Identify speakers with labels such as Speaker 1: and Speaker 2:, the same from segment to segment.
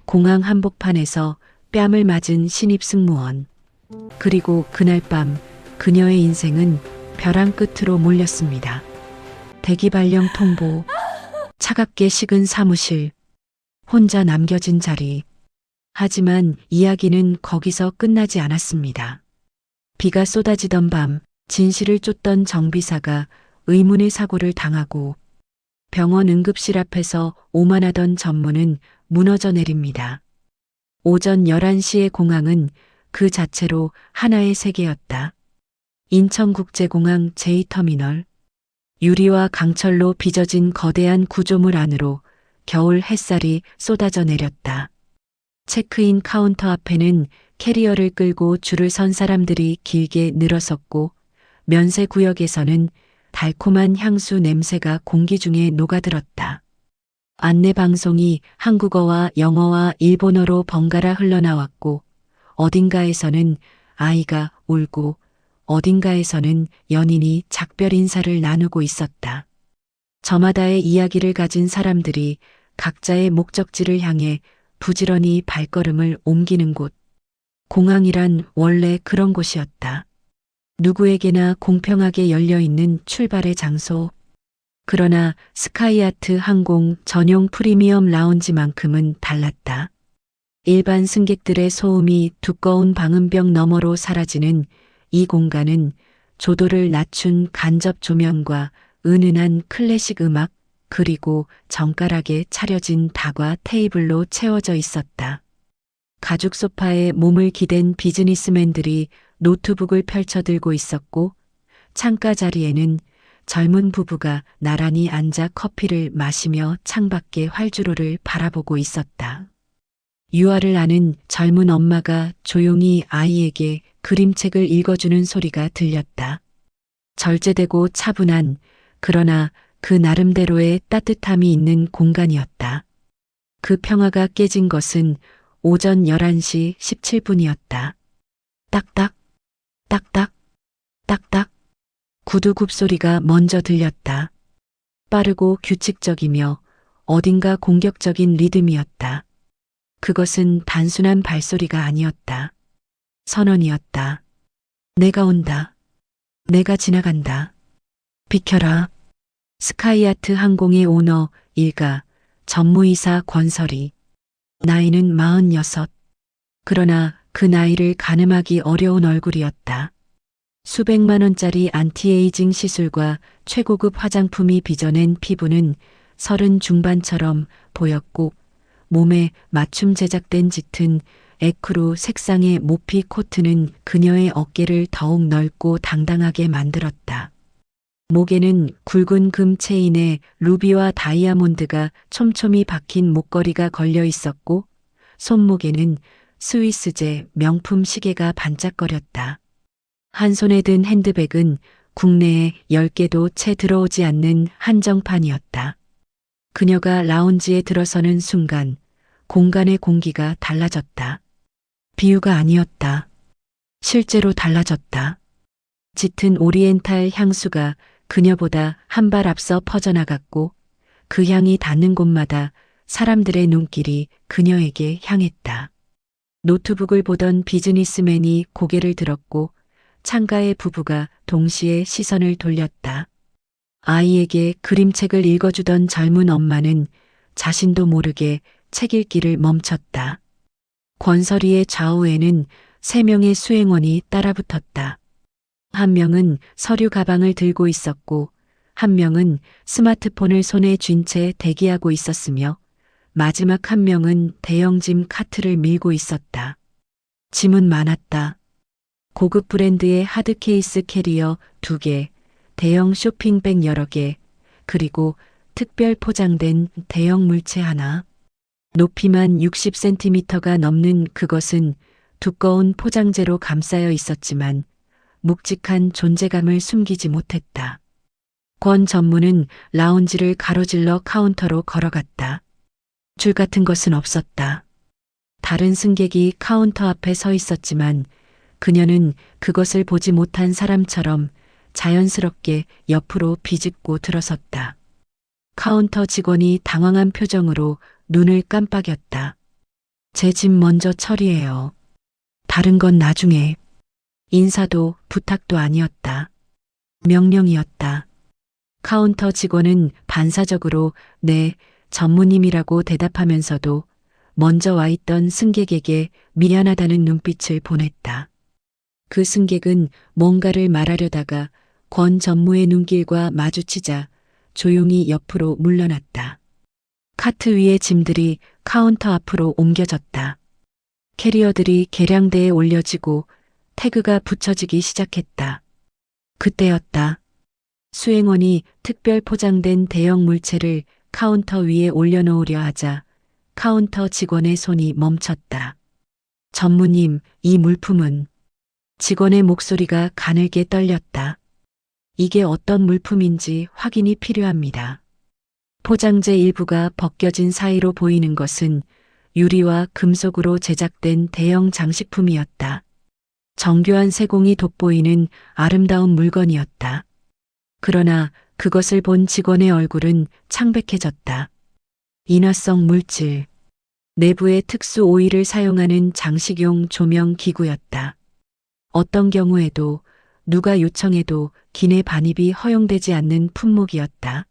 Speaker 1: 공항 한복판에서 뺨을 맞은 신입 승무원. 그리고 그날 밤 그녀의 인생은 벼랑 끝으로 몰렸습니다. 대기 발령 통보, 차갑게 식은 사무실, 혼자 남겨진 자리. 하지만 이야기는 거기서 끝나지 않았습니다. 비가 쏟아지던 밤 진실을 쫓던 정비사가 의문의 사고를 당하고 병원 응급실 앞에서 오만하던 전문은 무너져 내립니다. 오전 11시의 공항은 그 자체로 하나의 세계였다. 인천국제공항 제2터미널. 유리와 강철로 빚어진 거대한 구조물 안으로 겨울 햇살이 쏟아져 내렸다. 체크인 카운터 앞에는 캐리어를 끌고 줄을 선 사람들이 길게 늘어섰고 면세 구역에서는 달콤한 향수 냄새가 공기 중에 녹아들었다. 안내 방송이 한국어와 영어와 일본어로 번갈아 흘러나왔고 어딘가에서는 아이가 울고 어딘가에서는 연인이 작별 인사를 나누고 있었다. 저마다의 이야기를 가진 사람들이 각자의 목적지를 향해 부지런히 발걸음을 옮기는 곳. 공항이란 원래 그런 곳이었다. 누구에게나 공평하게 열려있는 출발의 장소. 그러나 스카이아트 항공 전용 프리미엄 라운지만큼은 달랐다. 일반 승객들의 소음이 두꺼운 방음벽 너머로 사라지는 이 공간은 조도를 낮춘 간접 조명과 은은한 클래식 음악 그리고 정갈하게 차려진 다과 테이블로 채워져 있었다. 가죽 소파에 몸을 기댄 비즈니스맨들이 노트북을 펼쳐들고 있었고 창가 자리에는 젊은 부부가 나란히 앉아 커피를 마시며 창밖의 활주로를 바라보고 있었다. 유아를 아는 젊은 엄마가 조용히 아이에게 그림책을 읽어주는 소리가 들렸다. 절제되고 차분한 그러나 그 나름대로의 따뜻함이 있는 공간이었다. 그 평화가 깨진 것은 오전 11시 17분이었다. 딱딱, 딱딱, 딱딱. 구두 굽소리가 먼저 들렸다. 빠르고 규칙적이며 어딘가 공격적인 리듬이었다. 그것은 단순한 발소리가 아니었다. 선언이었다. 내가 온다. 내가 지나간다. 비켜라. 스카이아트 항공의 오너 일가 전무이사 권설이. 나이는 46. 그러나 그 나이를 가늠하기 어려운 얼굴이었다. 수백만 원짜리 안티에이징 시술과 최고급 화장품이 빚어낸 피부는 30 중반처럼 보였고 몸에 맞춤 제작된 짙은 에크루 색상의 모피 코트는 그녀의 어깨를 더욱 넓고 당당하게 만들었다. 목에는 굵은 금 체인에 루비와 다이아몬드가 촘촘히 박힌 목걸이가 걸려 있었고 손목에는 스위스제 명품 시계가 반짝거렸다. 한 손에 든 핸드백은 국내에 10개도 채 들어오지 않는 한정판이었다. 그녀가 라운지에 들어서는 순간 공간의 공기가 달라졌다. 비유가 아니었다. 실제로 달라졌다. 짙은 오리엔탈 향수가 그녀보다 한 발 앞서 퍼져나갔고 그 향이 닿는 곳마다 사람들의 눈길이 그녀에게 향했다. 노트북을 보던 비즈니스맨이 고개를 들었고 창가의 부부가 동시에 시선을 돌렸다. 아이에게 그림책을 읽어주던 젊은 엄마는 자신도 모르게 책 읽기를 멈췄다. 권설이의 좌우에는 3명의 수행원이 따라붙었다. 한 명은 서류 가방을 들고 있었고 한 명은 스마트폰을 손에 쥔 채 대기하고 있었으며 마지막 한 명은 대형 짐 카트를 밀고 있었다. 짐은 많았다. 고급 브랜드의 하드케이스 캐리어 2개, 대형 쇼핑백 여러 개, 그리고 특별 포장된 대형 물체 하나. 높이만 60cm가 넘는 그것은 두꺼운 포장재로 감싸여 있었지만 묵직한 존재감을 숨기지 못했다. 권 전무는 라운지를 가로질러 카운터로 걸어갔다. 줄 같은 것은 없었다. 다른 승객이 카운터 앞에 서 있었지만 그녀는 그것을 보지 못한 사람처럼 자연스럽게 옆으로 비집고 들어섰다. 카운터 직원이 당황한 표정으로 눈을 깜빡였다. 제 집 먼저 처리해요. 다른 건 나중에. 인사도 부탁도 아니었다. 명령이었다. 카운터 직원은 반사적으로 네, 전무님이라고 대답하면서도 먼저 와 있던 승객에게 미안하다는 눈빛을 보냈다. 그 승객은 뭔가를 말하려다가 권 전무의 눈길과 마주치자 조용히 옆으로 물러났다. 카트 위의 짐들이 카운터 앞으로 옮겨졌다. 캐리어들이 계량대에 올려지고 태그가 붙여지기 시작했다. 그때였다. 수행원이 특별 포장된 대형 물체를 카운터 위에 올려놓으려 하자 카운터 직원의 손이 멈췄다. 전무님, 이 물품은. 직원의 목소리가 가늘게 떨렸다. 이게 어떤 물품인지 확인이 필요합니다. 포장재 일부가 벗겨진 사이로 보이는 것은 유리와 금속으로 제작된 대형 장식품이었다. 정교한 세공이 돋보이는 아름다운 물건이었다. 그러나 그것을 본 직원의 얼굴은 창백해졌다. 인화성 물질. 내부에 특수 오일을 사용하는 장식용 조명 기구였다. 어떤 경우에도 누가 요청해도 기내 반입이 허용되지 않는 품목이었다.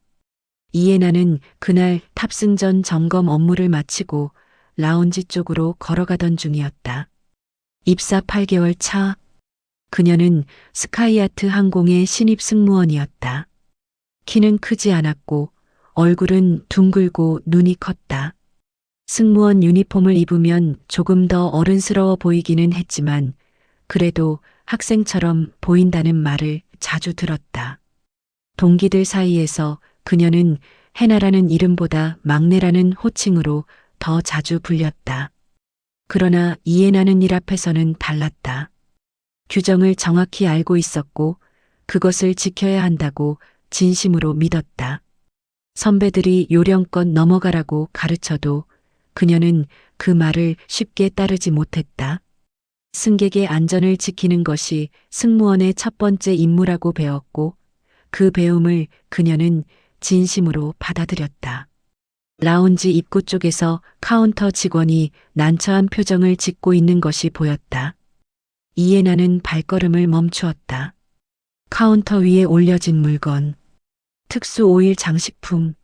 Speaker 1: 이해나는 그날 탑승 전 점검 업무를 마치고 라운지 쪽으로 걸어가던 중이었다. 입사 8개월 차. 그녀는 스카이아트 항공의 신입 승무원이었다. 키는 크지 않았고 얼굴은 둥글고 눈이 컸다. 승무원 유니폼을 입으면 조금 더 어른스러워 보이기는 했지만 그래도 학생처럼 보인다는 말을 자주 들었다. 동기들 사이에서 그녀는 해나라는 이름보다 막내라는 호칭으로 더 자주 불렸다. 그러나 이해나는 일 앞에서는 달랐다. 규정을 정확히 알고 있었고 그것을 지켜야 한다고 진심으로 믿었다. 선배들이 요령껏 넘어가라고 가르쳐도 그녀는 그 말을 쉽게 따르지 못했다. 승객의 안전을 지키는 것이 승무원의 첫 번째 임무라고 배웠고 그 배움을 그녀는 진심으로 받아들였다. 라운지 입구 쪽에서 카운터 직원이 난처한 표정을 짓고 있는 것이 보였다. 이해나는 발걸음을 멈추었다. 카운터 위에 올려진 물건. 특수 오일 장식품.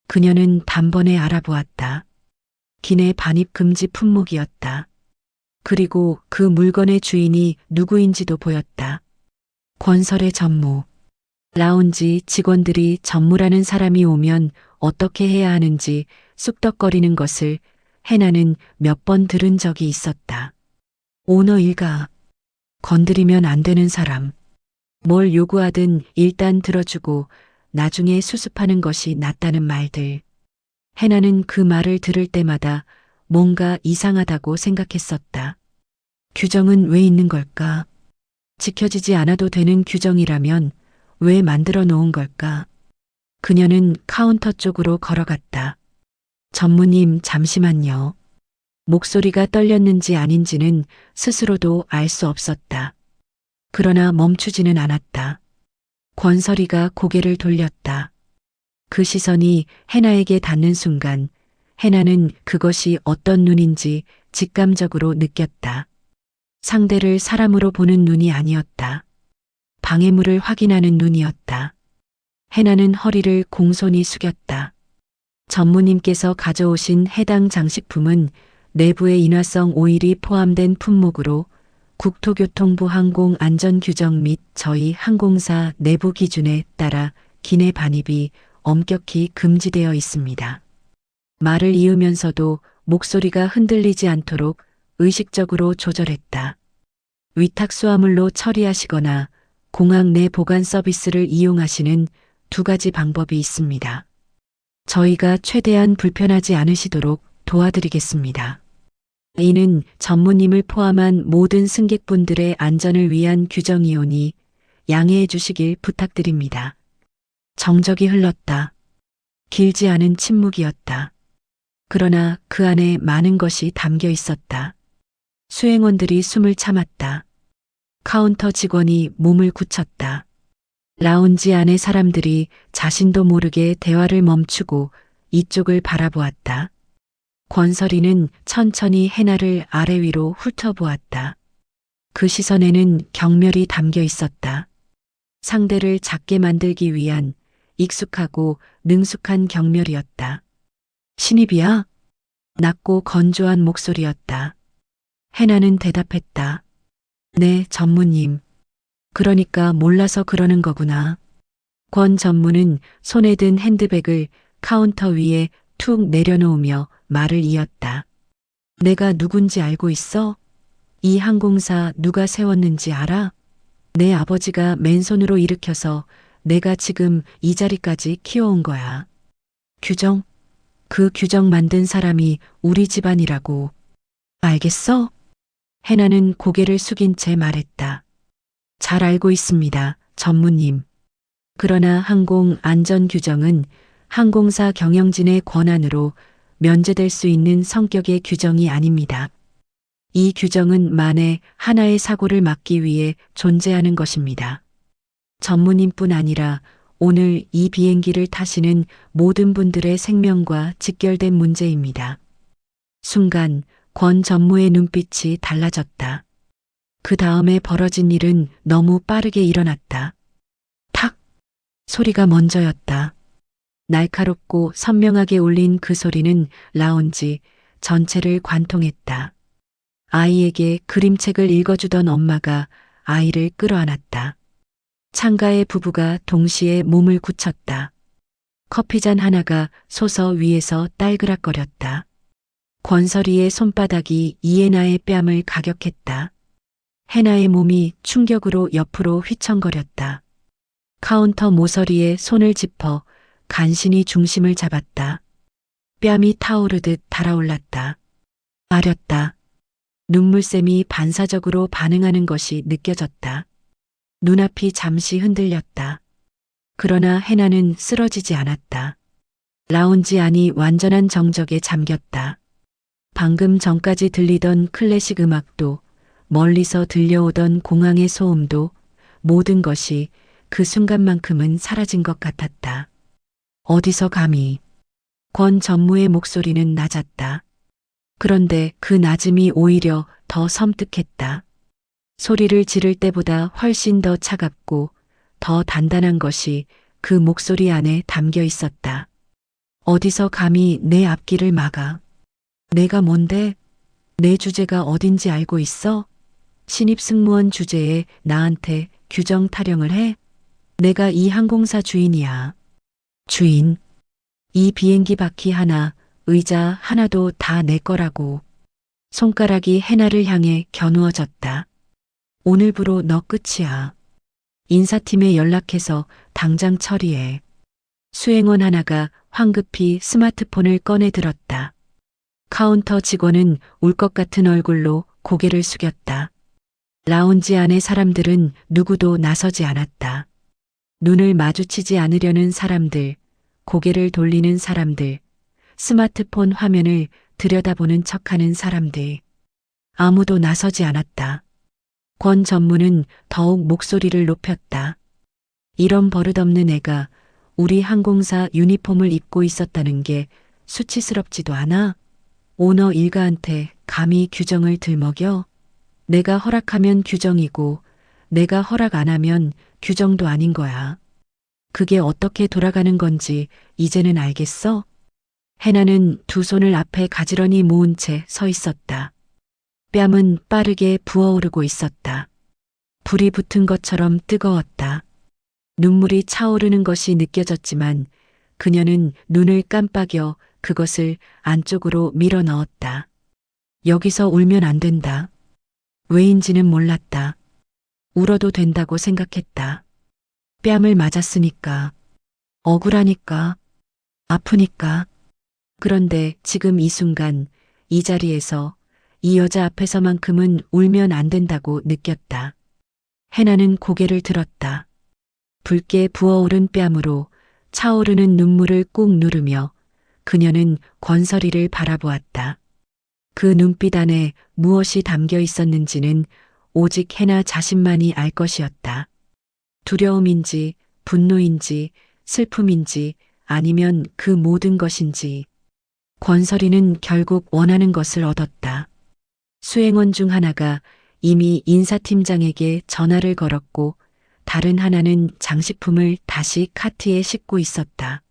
Speaker 1: 그녀는 단번에 알아보았다. 기내 반입 금지 품목이었다. 그리고 그 물건의 주인이 누구인지도 보였다. 권설의 전무. 라운지 직원들이 전무라는 사람이 오면 어떻게 해야 하는지 쑥덕거리는 것을 해나는 몇 번 들은 적이 있었다. 오너 일가. 건드리면 안 되는 사람. 뭘 요구하든 일단 들어주고 나중에 수습하는 것이 낫다는 말들. 해나는 그 말을 들을 때마다 뭔가 이상하다고 생각했었다. 규정은 왜 있는 걸까? 지켜지지 않아도 되는 규정이라면 왜 만들어 놓은 걸까? 그녀는 카운터 쪽으로 걸어갔다. 전무님, 잠시만요. 목소리가 떨렸는지 아닌지는 스스로도 알 수 없었다. 그러나 멈추지는 않았다. 권설이가 고개를 돌렸다. 그 시선이 해나에게 닿는 순간 해나는 그것이 어떤 눈인지 직감적으로 느꼈다. 상대를 사람으로 보는 눈이 아니었다. 방해물을 확인하는 눈이었다. 해나는 허리를 공손히 숙였다. 전무님께서 가져오신 해당 장식품은 내부에 인화성 오일이 포함된 품목으로 국토교통부 항공안전규정 및 저희 항공사 내부 기준에 따라 기내 반입이 엄격히 금지되어 있습니다. 말을 이으면서도 목소리가 흔들리지 않도록 의식적으로 조절했다. 위탁 수화물로 처리하시거나 공항 내 보관 서비스를 이용하시는 두 가지 방법이 있습니다. 저희가 최대한 불편하지 않으시도록 도와드리겠습니다. 이는 전무님을 포함한 모든 승객분들의 안전을 위한 규정이오니 양해해 주시길 부탁드립니다. 정적이 흘렀다. 길지 않은 침묵이었다. 그러나 그 안에 많은 것이 담겨 있었다. 수행원들이 숨을 참았다. 카운터 직원이 몸을 굳혔다. 라운지 안의 사람들이 자신도 모르게 대화를 멈추고 이쪽을 바라보았다. 권설이는 천천히 해나를 아래 위로 훑어보았다. 그 시선에는 경멸이 담겨 있었다. 상대를 작게 만들기 위한 익숙하고 능숙한 경멸이었다. 신입이야? 낮고 건조한 목소리였다. 해나는 대답했다. 네, 전무님. 그러니까 몰라서 그러는 거구나. 권 전무는 손에 든 핸드백을 카운터 위에 툭 내려놓으며 말을 이었다. 내가 누군지 알고 있어? 이 항공사 누가 세웠는지 알아? 내 아버지가 맨손으로 일으켜서 내가 지금 이 자리까지 키워온 거야. 규정? 그 규정 만든 사람이 우리 집안이라고. 알겠어? 해나는 고개를 숙인 채 말했다. 잘 알고 있습니다, 전무님. 그러나 항공 안전 규정은 항공사 경영진의 권한으로 면제될 수 있는 성격의 규정이 아닙니다. 이 규정은 만에 하나의 사고를 막기 위해 존재하는 것입니다. 전무님뿐 아니라 오늘 이 비행기를 타시는 모든 분들의 생명과 직결된 문제입니다. 순간 권 전무의 눈빛이 달라졌다. 그 다음에 벌어진 일은 너무 빠르게 일어났다. 탁! 소리가 먼저였다. 날카롭고 선명하게 울린 그 소리는 라운지 전체를 관통했다. 아이에게 그림책을 읽어주던 엄마가 아이를 끌어안았다. 창가의 부부가 동시에 몸을 굳혔다. 커피잔 하나가 소서 위에서 딸그락거렸다. 권설이의 손바닥이 이해나의 뺨을 가격했다. 해나의 몸이 충격으로 옆으로 휘청거렸다. 카운터 모서리에 손을 짚어 간신히 중심을 잡았다. 뺨이 타오르듯 달아올랐다. 아렸다. 눈물샘이 반사적으로 반응하는 것이 느껴졌다. 눈앞이 잠시 흔들렸다. 그러나 해나는 쓰러지지 않았다. 라운지 안이 완전한 정적에 잠겼다. 방금 전까지 들리던 클래식 음악도 멀리서 들려오던 공항의 소음도 모든 것이 그 순간만큼은 사라진 것 같았다. 어디서 감히. 권 전무의 목소리는 낮았다. 그런데 그 낮음이 오히려 더 섬뜩했다. 소리를 지를 때보다 훨씬 더 차갑고 더 단단한 것이 그 목소리 안에 담겨 있었다. 어디서 감히 내 앞길을 막아. 내가 뭔데? 내 주제가 어딘지 알고 있어? 신입 승무원 주제에 나한테 규정 타령을 해? 내가 이 항공사 주인이야. 주인. 이 비행기 바퀴 하나, 의자 하나도 다 내 거라고. 손가락이 해나를 향해 겨누어졌다. 오늘부로 너 끝이야. 인사팀에 연락해서 당장 처리해. 수행원 하나가 황급히 스마트폰을 꺼내 들었다. 카운터 직원은 울 것 같은 얼굴로 고개를 숙였다. 라운지 안의 사람들은 누구도 나서지 않았다. 눈을 마주치지 않으려는 사람들, 고개를 돌리는 사람들, 스마트폰 화면을 들여다보는 척하는 사람들. 아무도 나서지 않았다. 권 전무는 더욱 목소리를 높였다. 이런 버릇없는 애가 우리 항공사 유니폼을 입고 있었다는 게 수치스럽지도 않아? 오너 일가한테 감히 규정을 들먹여? 내가 허락하면 규정이고 내가 허락 안 하면 규정도 아닌 거야. 그게 어떻게 돌아가는 건지 이제는 알겠어? 해나는 두 손을 앞에 가지런히 모은 채 서 있었다. 뺨은 빠르게 부어오르고 있었다. 불이 붙은 것처럼 뜨거웠다. 눈물이 차오르는 것이 느껴졌지만 그녀는 눈을 깜빡여 그것을 안쪽으로 밀어 넣었다. 여기서 울면 안 된다. 왜인지는 몰랐다. 울어도 된다고 생각했다. 뺨을 맞았으니까. 억울하니까. 아프니까. 그런데 지금 이 순간 이 자리에서 이 여자 앞에서만큼은 울면 안 된다고 느꼈다. 해나는 고개를 들었다. 붉게 부어오른 뺨으로 차오르는 눈물을 꾹 누르며 그녀는 권설이를 바라보았다. 그 눈빛 안에 무엇이 담겨 있었는지는 오직 해나 자신만이 알 것이었다. 두려움인지 분노인지 슬픔인지 아니면 그 모든 것인지. 권설이는 결국 원하는 것을 얻었다. 수행원 중 하나가 이미 인사팀장에게 전화를 걸었고 다른 하나는 장식품을 다시 카트에 싣고 있었다.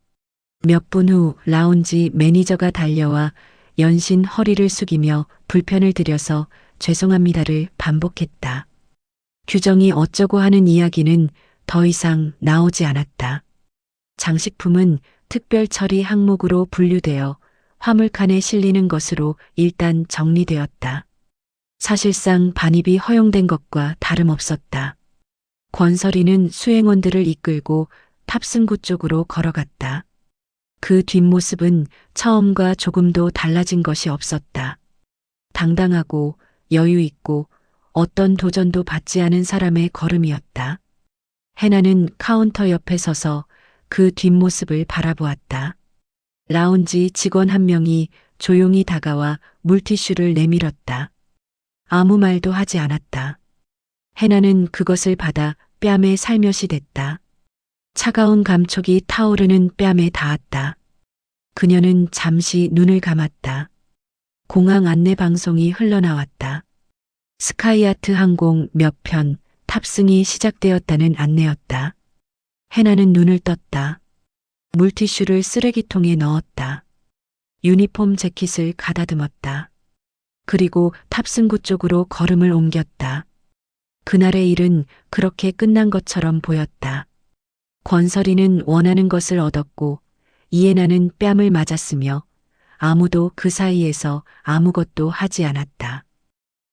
Speaker 1: 몇 분 후 라운지 매니저가 달려와 연신 허리를 숙이며 불편을 들여서 죄송합니다를 반복했다. 규정이 어쩌고 하는 이야기는 더 이상 나오지 않았다. 장식품은 특별 처리 항목으로 분류되어 화물칸에 실리는 것으로 일단 정리되었다. 사실상 반입이 허용된 것과 다름없었다. 권설이는 수행원들을 이끌고 탑승구 쪽으로 걸어갔다. 그 뒷모습은 처음과 조금도 달라진 것이 없었다. 당당하고 여유 있고 어떤 도전도 받지 않은 사람의 걸음이었다. 해나는 카운터 옆에 서서 그 뒷모습을 바라보았다. 라운지 직원 한 명이 조용히 다가와 물티슈를 내밀었다. 아무 말도 하지 않았다. 해나는 그것을 받아 뺨에 살며시 댔다. 차가운 감촉이 타오르는 뺨에 닿았다. 그녀는 잠시 눈을 감았다. 공항 안내 방송이 흘러나왔다. 스카이아트 항공 몇 편 탑승이 시작되었다는 안내였다. 해나는 눈을 떴다. 물티슈를 쓰레기통에 넣었다. 유니폼 재킷을 가다듬었다. 그리고 탑승구 쪽으로 걸음을 옮겼다. 그날의 일은 그렇게 끝난 것처럼 보였다. 권설이는 원하는 것을 얻었고 이해나는 뺨을 맞았으며 아무도 그 사이에서 아무것도 하지 않았다.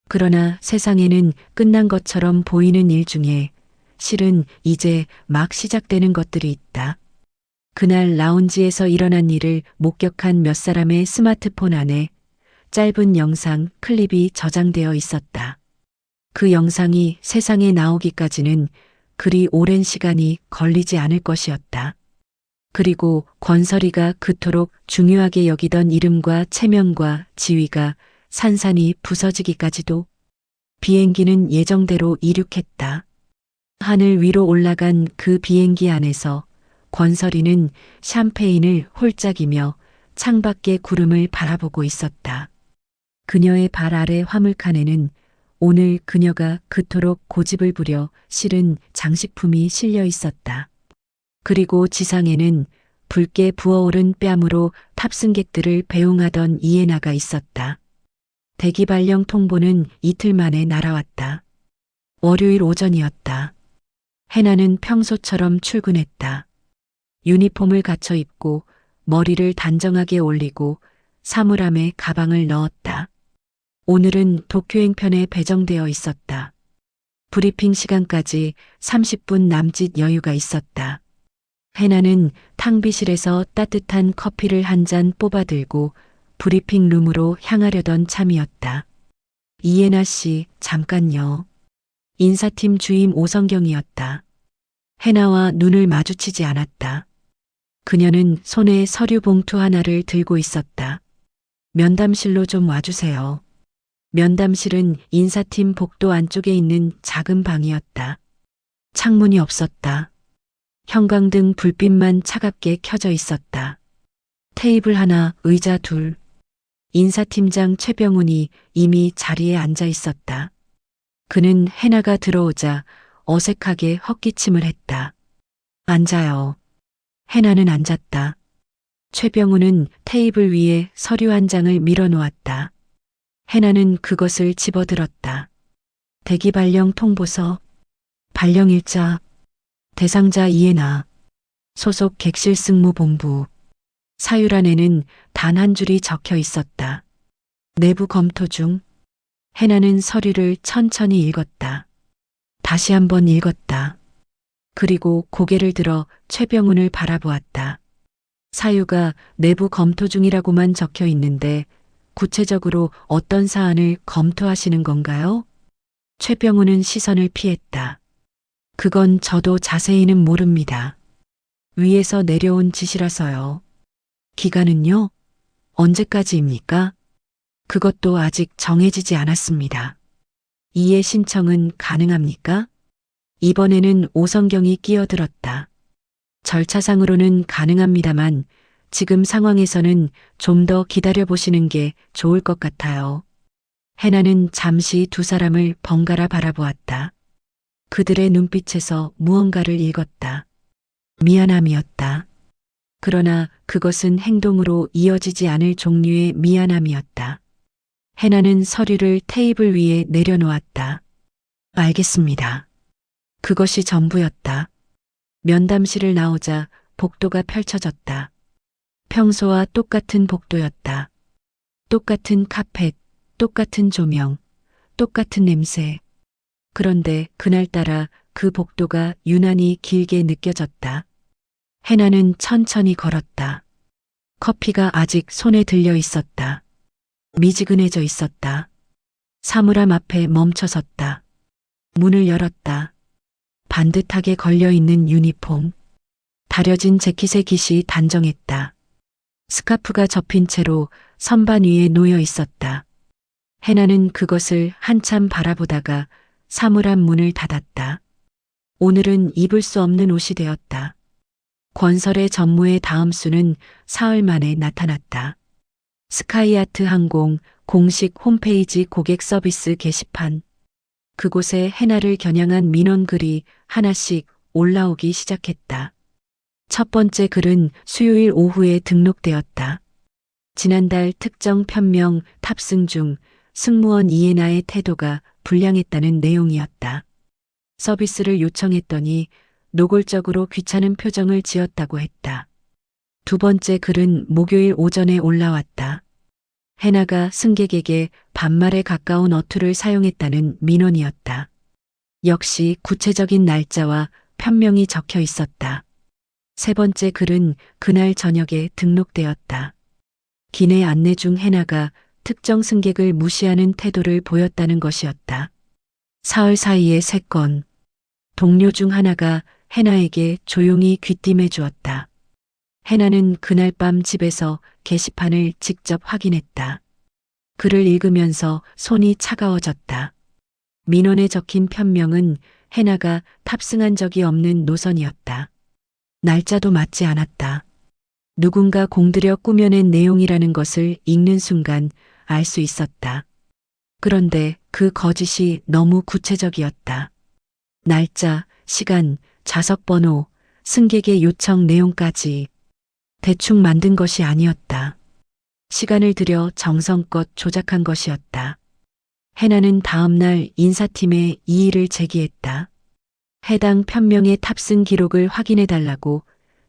Speaker 1: 그러나 세상에는 끝난 것처럼 보이는 일 중에 실은 이제 막 시작되는 것들이 있다. 그날 라운지에서 일어난 일을 목격한 몇 사람의 스마트폰 안에 짧은 영상 클립이 저장되어 있었다. 그 영상이 세상에 나오기까지는 그리 오랜 시간이 걸리지 않을 것이었다. 그리고 권설이가 그토록 중요하게 여기던 이름과 체면과 지위가 산산이 부서지기까지도. 비행기는 예정대로 이륙했다. 하늘 위로 올라간 그 비행기 안에서 권설이는 샴페인을 홀짝이며 창밖의 구름을 바라보고 있었다. 그녀의 발 아래 화물칸에는 오늘 그녀가 그토록 고집을 부려 실은 장식품이 실려 있었다. 그리고 지상에는 붉게 부어오른 뺨으로 탑승객들을 배웅하던 이에나가 있었다. 대기 발령 통보는 이틀 만에 날아왔다. 월요일 오전이었다. 해나는 평소처럼 출근했다. 유니폼을 갖춰 입고 머리를 단정하게 올리고 사물함에 가방을 넣었다. 오늘은 도쿄행편에 배정되어 있었다. 브리핑 시간까지 30분 남짓 여유가 있었다. 해나는 탕비실에서 따뜻한 커피를 한 잔 뽑아들고 브리핑 룸으로 향하려던 참이었다. 이예나 씨, 잠깐요. 인사팀 주임 오성경이었다. 해나와 눈을 마주치지 않았다. 그녀는 손에 서류 봉투 하나를 들고 있었다. 면담실로 좀 와주세요. 면담실은 인사팀 복도 안쪽에 있는 작은 방이었다. 창문이 없었다. 형광등 불빛만 차갑게 켜져 있었다. 테이블 하나, 의자 둘. 인사팀장 최병훈이 이미 자리에 앉아 있었다. 그는 해나가 들어오자 어색하게 헛기침을 했다. 앉아요. 해나는 앉았다. 최병훈은 테이블 위에 서류 한 장을 밀어놓았다. 해나는 그것을 집어들었다. 대기 발령 통보서, 발령일자, 대상자 이해나, 소속 객실 승무본부. 사유란에는 단 한 줄이 적혀 있었다. 내부 검토 중. 해나는 서류를 천천히 읽었다. 다시 한번 읽었다. 그리고 고개를 들어 최병훈을 바라보았다. 사유가 내부 검토 중이라고만 적혀 있는데 구체적으로 어떤 사안을 검토하시는 건가요? 최병훈은 시선을 피했다. 그건 저도 자세히는 모릅니다. 위에서 내려온 지시라서요. 기간은요? 언제까지입니까? 그것도 아직 정해지지 않았습니다. 이해 신청은 가능합니까? 이번에는 오성경이 끼어들었다. 절차상으로는 가능합니다만 지금 상황에서는 좀 더 기다려보시는 게 좋을 것 같아요. 해나는 잠시 두 사람을 번갈아 바라보았다. 그들의 눈빛에서 무언가를 읽었다. 미안함이었다. 그러나 그것은 행동으로 이어지지 않을 종류의 미안함이었다. 해나는 서류를 테이블 위에 내려놓았다. 알겠습니다. 그것이 전부였다. 면담실을 나오자 복도가 펼쳐졌다. 평소와 똑같은 복도였다. 똑같은 카펫, 똑같은 조명, 똑같은 냄새. 그런데 그날따라 그 복도가 유난히 길게 느껴졌다. 해나는 천천히 걸었다. 커피가 아직 손에 들려 있었다. 미지근해져 있었다. 사물함 앞에 멈춰섰다. 문을 열었다. 반듯하게 걸려있는 유니폼. 다려진 재킷의 깃이 단정했다. 스카프가 접힌 채로 선반 위에 놓여 있었다. 해나는 그것을 한참 바라보다가 사물함 문을 닫았다. 오늘은 입을 수 없는 옷이 되었다. 권설의 전무의 다음 수는 사흘 만에 나타났다. 스카이아트 항공 공식 홈페이지 고객 서비스 게시판. 그곳에 해나를 겨냥한 민원글이 하나씩 올라오기 시작했다. 첫 번째 글은 수요일 오후에 등록되었다. 지난달 특정 편명 탑승 중 승무원 이에나의 태도가 불량했다는 내용이었다. 서비스를 요청했더니 노골적으로 귀찮은 표정을 지었다고 했다. 두 번째 글은 목요일 오전에 올라왔다. 해나가 승객에게 반말에 가까운 어투를 사용했다는 민원이었다. 역시 구체적인 날짜와 편명이 적혀 있었다. 세 번째 글은 그날 저녁에 등록되었다. 기내 안내 중 해나가 특정 승객을 무시하는 태도를 보였다는 것이었다. 사흘 사이에 3건. 동료 중 하나가 해나에게 조용히 귀띔해 주었다. 해나는 그날 밤 집에서 게시판을 직접 확인했다. 글을 읽으면서 손이 차가워졌다. 민원에 적힌 편명은 해나가 탑승한 적이 없는 노선이었다. 날짜도 맞지 않았다. 누군가 공들여 꾸며낸 내용이라는 것을 읽는 순간 알 수 있었다. 그런데 그 거짓이 너무 구체적이었다. 날짜, 시간, 좌석 번호, 승객의 요청 내용까지 대충 만든 것이 아니었다. 시간을 들여 정성껏 조작한 것이었다. 해나는 다음 날 인사팀에 이의를 제기했다. 해당 편명의 탑승 기록을 확인해 달라고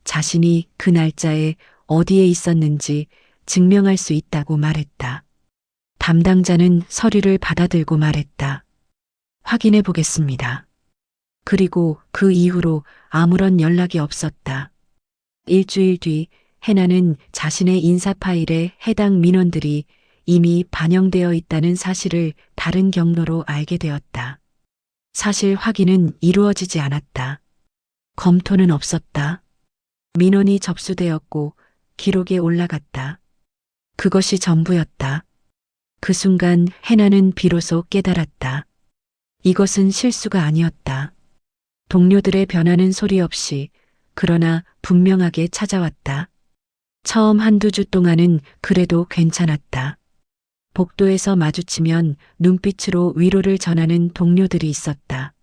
Speaker 1: 자신이 그 날짜에 어디에 있었는지 증명할 수 있다고 말했다. 담당자는 서류를 받아들고 말했다. 확인해 보겠습니다. 그리고 그 이후로 아무런 연락이 없었다. 일주일 뒤 해나는 자신의 인사 파일에 해당 민원들이 이미 반영되어 있다는 사실을 다른 경로로 알게 되었다. 사실 확인은 이루어지지 않았다. 검토는 없었다. 민원이 접수되었고 기록에 올라갔다. 그것이 전부였다. 그 순간 해나는 비로소 깨달았다. 이것은 실수가 아니었다. 동료들의 변하는 소리 없이 그러나 분명하게 찾아왔다. 처음 한두 주 동안은 그래도 괜찮았다. 복도에서 마주치면 눈빛으로 위로를 전하는 동료들이 있었다.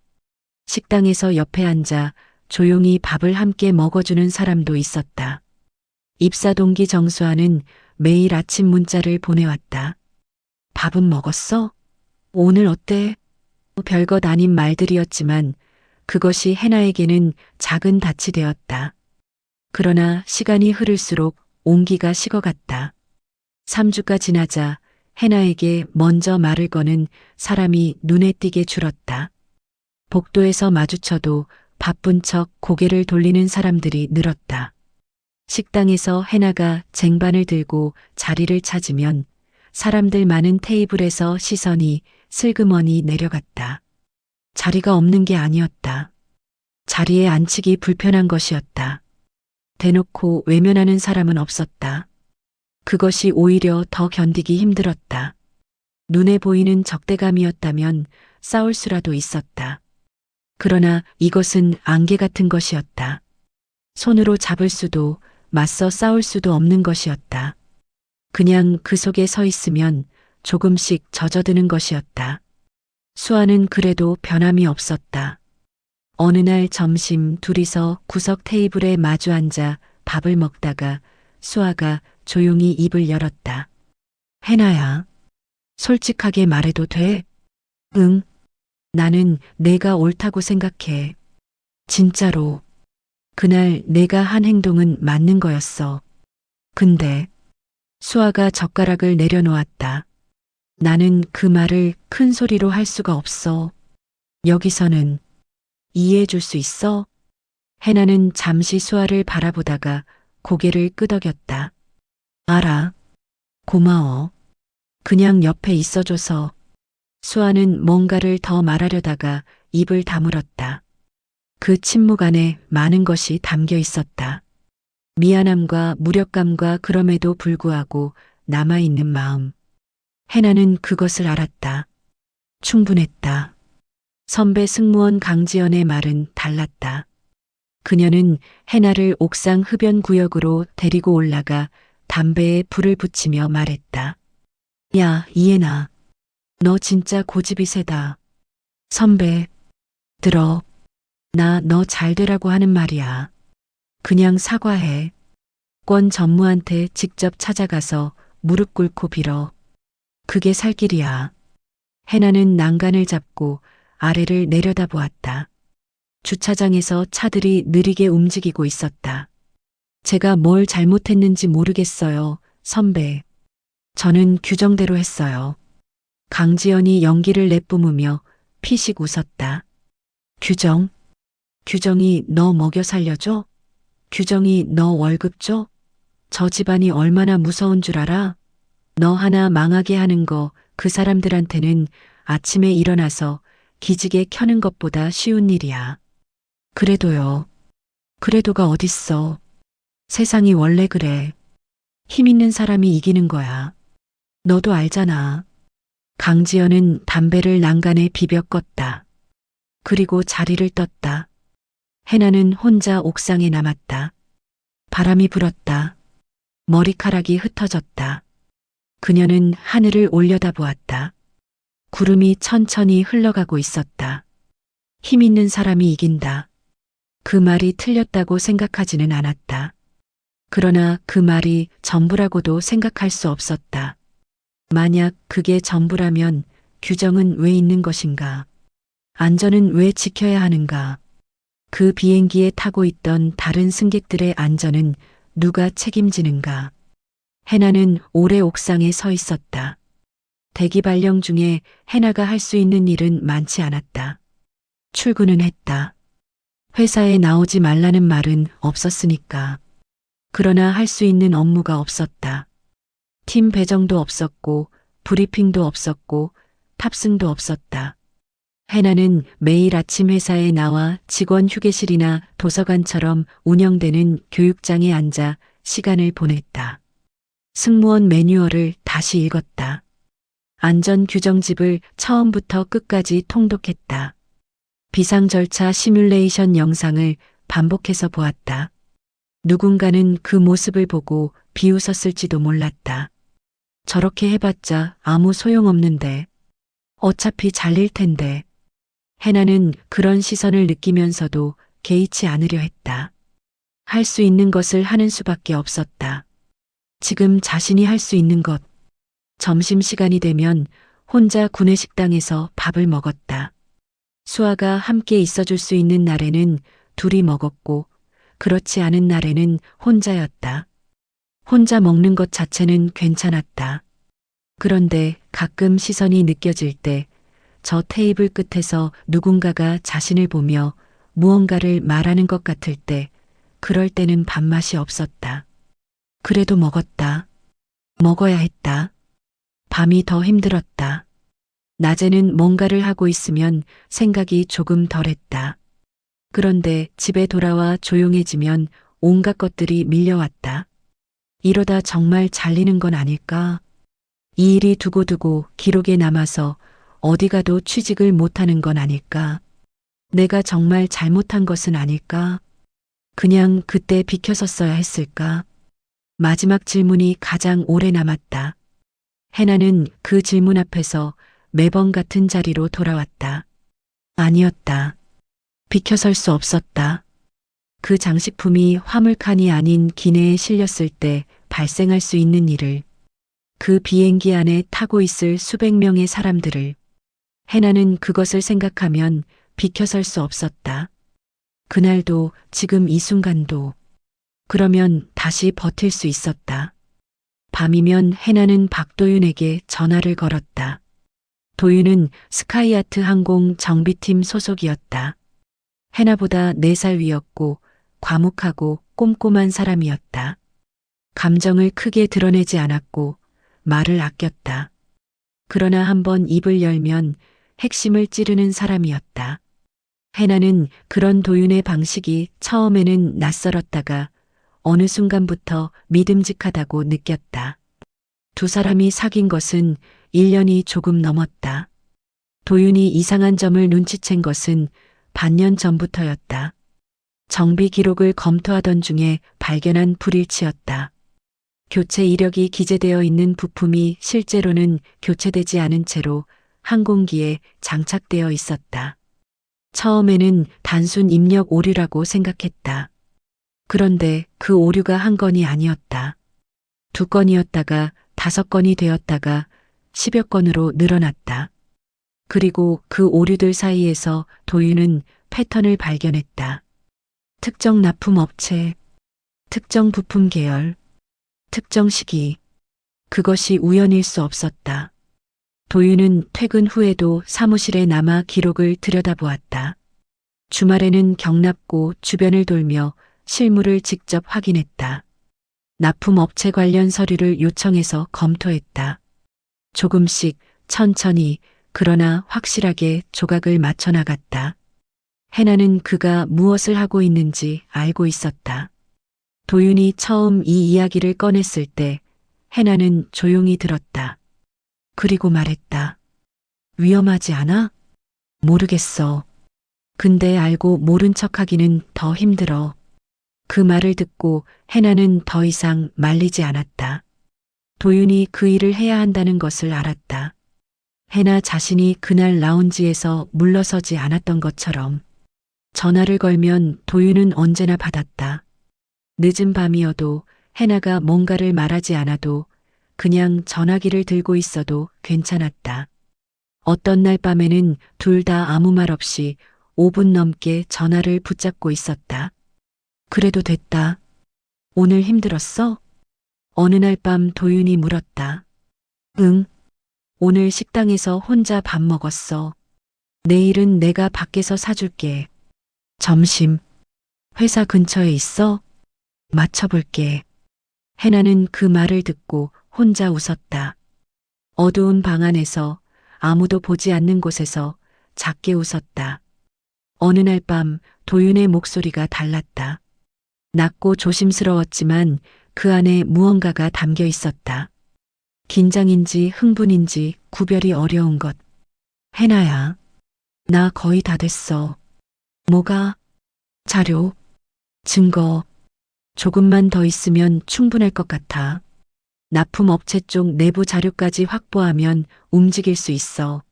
Speaker 1: 식당에서 옆에 앉아 조용히 밥을 함께 먹어주는 사람도 있었다. 입사 동기 정수아는 매일 아침 문자를 보내왔다. 밥은 먹었어? 오늘 어때? 별것 아닌 말들이었지만 그것이 해나에게는 작은 닻이 되었다. 그러나 시간이 흐를수록 온기가 식어갔다. 3주가 지나자 해나에게 먼저 말을 거는 사람이 눈에 띄게 줄었다. 복도에서 마주쳐도 바쁜 척 고개를 돌리는 사람들이 늘었다. 식당에서 해나가 쟁반을 들고 자리를 찾으면 사람들 많은 테이블에서 시선이 슬그머니 내려갔다. 자리가 없는 게 아니었다. 자리에 앉히기 불편한 것이었다. 대놓고 외면하는 사람은 없었다. 그것이 오히려 더 견디기 힘들었다. 눈에 보이는 적대감이었다면 싸울 수라도 있었다. 그러나 이것은 안개 같은 것이었다. 손으로 잡을 수도 맞서 싸울 수도 없는 것이었다. 그냥 그 속에 서 있으면 조금씩 젖어드는 것이었다. 수아는 그래도 변함이 없었다. 어느 날 점심 둘이서 구석 테이블에 마주 앉아 밥을 먹다가 수아가 조용히 입을 열었다. 해나야, 솔직하게 말해도 돼? 응. 나는 내가 옳다고 생각해. 진짜로. 그날 내가 한 행동은 맞는 거였어. 근데 수아가 젓가락을 내려놓았다. 나는 그 말을 큰 소리로 할 수가 없어. 여기서는 이해해 줄 수 있어? 해나는 잠시 수아를 바라보다가 고개를 끄덕였다. 알아. 고마워. 그냥 옆에 있어줘서. 수아는 뭔가를 더 말하려다가 입을 다물었다. 그 침묵 안에 많은 것이 담겨 있었다. 미안함과 무력감과 그럼에도 불구하고 남아있는 마음. 해나는 그것을 알았다. 충분했다. 선배 승무원 강지연의 말은 달랐다. 그녀는 해나를 옥상 흡연 구역으로 데리고 올라가 담배에 불을 붙이며 말했다. 야, 이해나. 너 진짜 고집이 세다. 선배, 들어. 나 너 잘 되라고 하는 말이야. 그냥 사과해. 권 전무한테 직접 찾아가서 무릎 꿇고 빌어. 그게 살 길이야. 해나는 난간을 잡고 아래를 내려다보았다. 주차장에서 차들이 느리게 움직이고 있었다. 제가 뭘 잘못했는지 모르겠어요, 선배. 저는 규정대로 했어요. 강지연이 연기를 내뿜으며 피식 웃었다. 규정? 규정이 너 먹여 살려줘? 규정이 너 월급 줘? 저 집안이 얼마나 무서운 줄 알아? 너 하나 망하게 하는 거 그 사람들한테는 아침에 일어나서 기지개 켜는 것보다 쉬운 일이야. 그래도요. 그래도가 어딨어. 세상이 원래 그래. 힘 있는 사람이 이기는 거야. 너도 알잖아. 강지연은 담배를 난간에 비벼 껐다. 그리고 자리를 떴다. 해나는 혼자 옥상에 남았다. 바람이 불었다. 머리카락이 흩어졌다. 그녀는 하늘을 올려다보았다. 구름이 천천히 흘러가고 있었다. 힘 있는 사람이 이긴다. 그 말이 틀렸다고 생각하지는 않았다. 그러나 그 말이 전부라고도 생각할 수 없었다. 만약 그게 전부라면 규정은 왜 있는 것인가? 안전은 왜 지켜야 하는가? 그 비행기에 타고 있던 다른 승객들의 안전은 누가 책임지는가? 해나는 오래 옥상에 서 있었다. 대기 발령 중에 해나가 할 수 있는 일은 많지 않았다. 출근은 했다. 회사에 나오지 말라는 말은 없었으니까. 그러나 할 수 있는 업무가 없었다. 팀 배정도 없었고 브리핑도 없었고 탑승도 없었다. 해나는 매일 아침 회사에 나와 직원 휴게실이나 도서관처럼 운영되는 교육장에 앉아 시간을 보냈다. 승무원 매뉴얼을 다시 읽었다. 안전규정집을 처음부터 끝까지 통독했다. 비상절차 시뮬레이션 영상을 반복해서 보았다. 누군가는 그 모습을 보고 비웃었을지도 몰랐다. 저렇게 해봤자 아무 소용없는데. 어차피 잘릴 텐데. 해나는 그런 시선을 느끼면서도 개의치 않으려 했다. 할 수 있는 것을 하는 수밖에 없었다. 지금 자신이 할 수 있는 것. 점심시간이 되면 혼자 구내식당에서 밥을 먹었다. 수아가 함께 있어줄 수 있는 날에는 둘이 먹었고 그렇지 않은 날에는 혼자였다. 혼자 먹는 것 자체는 괜찮았다. 그런데 가끔 시선이 느껴질 때 저 테이블 끝에서 누군가가 자신을 보며 무언가를 말하는 것 같을 때 그럴 때는 밥맛이 없었다. 그래도 먹었다. 먹어야 했다. 밤이 더 힘들었다. 낮에는 뭔가를 하고 있으면 생각이 조금 덜했다. 그런데 집에 돌아와 조용해지면 온갖 것들이 밀려왔다. 이러다 정말 잘리는 건 아닐까? 이 일이 두고두고 기록에 남아서 어디 가도 취직을 못하는 건 아닐까? 내가 정말 잘못한 것은 아닐까? 그냥 그때 비켜섰어야 했을까? 마지막 질문이 가장 오래 남았다. 해나는 그 질문 앞에서 매번 같은 자리로 돌아왔다. 아니었다. 비켜설 수 없었다. 그 장식품이 화물칸이 아닌 기내에 실렸을 때 발생할 수 있는 일을, 그 비행기 안에 타고 있을 수백 명의 사람들을, 해나는 그것을 생각하면 비켜설 수 없었다. 그날도, 지금 이 순간도. 그러면 다시 버틸 수 있었다. 밤이면 해나는 박도윤에게 전화를 걸었다. 도윤은 스카이아트 항공 정비팀 소속이었다. 해나보다 4살 위였고 과묵하고 꼼꼼한 사람이었다. 감정을 크게 드러내지 않았고 말을 아꼈다. 그러나 한번 입을 열면 핵심을 찌르는 사람이었다. 해나는 그런 도윤의 방식이 처음에는 낯설었다가 어느 순간부터 믿음직하다고 느꼈다. 두 사람이 사귄 것은 1년이 조금 넘었다. 도윤이 이상한 점을 눈치챈 것은 반년 전부터였다. 정비 기록을 검토하던 중에 발견한 불일치였다. 교체 이력이 기재되어 있는 부품이 실제로는 교체되지 않은 채로 항공기에 장착되어 있었다. 처음에는 단순 입력 오류라고 생각했다. 그런데 그 오류가 한 건이 아니었다. 2건이었다가 5건이 되었다가 10여 건으로 늘어났다. 그리고 그 오류들 사이에서 도윤은 패턴을 발견했다. 특정 납품 업체, 특정 부품 계열, 특정 시기. 그것이 우연일 수 없었다. 도윤은 퇴근 후에도 사무실에 남아 기록을 들여다보았다. 주말에는 경납고 주변을 돌며 실물을 직접 확인했다. 납품 업체 관련 서류를 요청해서 검토했다. 조금씩 천천히 그러나 확실하게 조각을 맞춰 나갔다. 해나는 그가 무엇을 하고 있는지 알고 있었다. 도윤이 처음 이 이야기를 꺼냈을 때 해나는 조용히 들었다. 그리고 말했다. 위험하지 않아? 모르겠어. 근데 알고 모른 척하기는 더 힘들어. 그 말을 듣고 해나는 더 이상 말리지 않았다. 도윤이 그 일을 해야 한다는 것을 알았다. 해나 자신이 그날 라운지에서 물러서지 않았던 것처럼. 전화를 걸면 도윤은 언제나 받았다. 늦은 밤이어도 해나가 뭔가를 말하지 않아도 그냥 전화기를 들고 있어도 괜찮았다. 어떤 날 밤에는 둘 다 아무 말 없이 5분 넘게 전화를 붙잡고 있었다. 그래도 됐다. 오늘 힘들었어? 어느 날 밤 도윤이 물었다. 응. 오늘 식당에서 혼자 밥 먹었어. 내일은 내가 밖에서 사줄게. 점심. 회사 근처에 있어? 맞춰볼게. 해나는 그 말을 듣고 혼자 웃었다. 어두운 방 안에서 아무도 보지 않는 곳에서 작게 웃었다. 어느 날 밤 도윤의 목소리가 달랐다. 낮고 조심스러웠지만 그 안에 무언가가 담겨 있었다. 긴장인지 흥분인지 구별이 어려운 것. 해나야, 나 거의 다 됐어. 뭐가? 자료, 증거. 조금만 더 있으면 충분할 것 같아. 납품업체 쪽 내부 자료까지 확보하면 움직일 수 있어.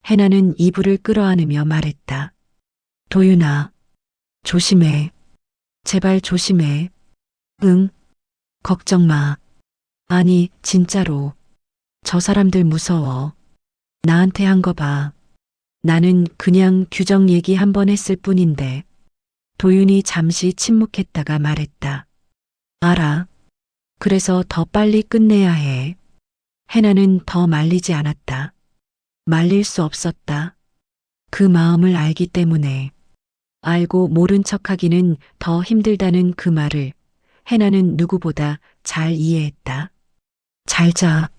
Speaker 1: 해나는 이불을 끌어안으며 말했다. 도윤아, 조심해. 제발 조심해. 응, 걱정 마. 아니, 진짜로. 저 사람들 무서워. 나한테 한 거 봐. 나는 그냥 규정 얘기 한 번 했을 뿐인데. 도윤이 잠시 침묵했다가 말했다. 알아. 그래서 더 빨리 끝내야 해. 해나는 더 말리지 않았다. 말릴 수 없었다. 그 마음을 알기 때문에. 알고 모른 척하기는 더 힘들다는 그 말을 해나는 누구보다 잘 이해했다. 잘 자.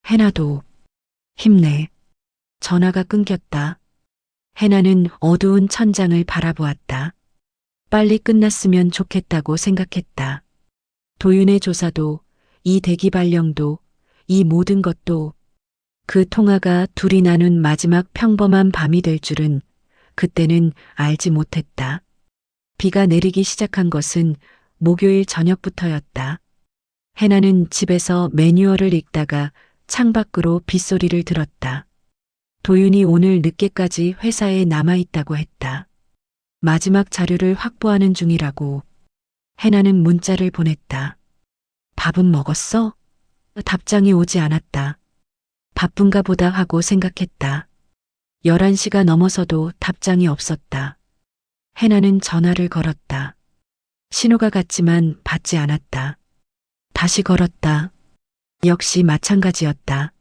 Speaker 1: 해나도. 힘내. 전화가 끊겼다. 해나는 어두운 천장을 바라보았다. 빨리 끝났으면 좋겠다고 생각했다. 도윤의 조사도, 이 대기 발령도, 이 모든 것도 그 통화가 둘이 나눈 마지막 평범한 밤이 될 줄은 그때는 알지 못했다. 비가 내리기 시작한 것은 목요일 저녁부터였다. 해나는 집에서 매뉴얼을 읽다가 창밖으로 빗소리를 들었다. 도윤이 오늘 늦게까지 회사에 남아있다고 했다. 마지막 자료를 확보하는 중이라고. 해나는 문자를 보냈다. 밥은 먹었어? 답장이 오지 않았다. 바쁜가 보다 하고 생각했다. 11시가 넘어서도 답장이 없었다. 해나는 전화를 걸었다. 신호가 갔지만 받지 않았다. 다시 걸었다. 역시 마찬가지였다.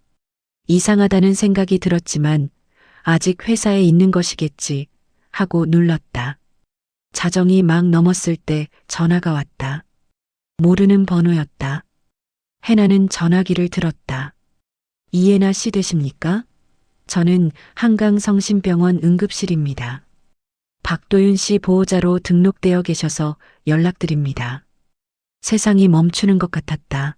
Speaker 1: 이상하다는 생각이 들었지만 아직 회사에 있는 것이겠지 하고 눌렀다. 자정이 막 넘었을 때 전화가 왔다. 모르는 번호였다. 해나는 전화기를 들었다. 이해나 씨 되십니까? 저는 한강성심병원 응급실입니다. 박도윤 씨 보호자로 등록되어 계셔서 연락드립니다. 세상이 멈추는 것 같았다.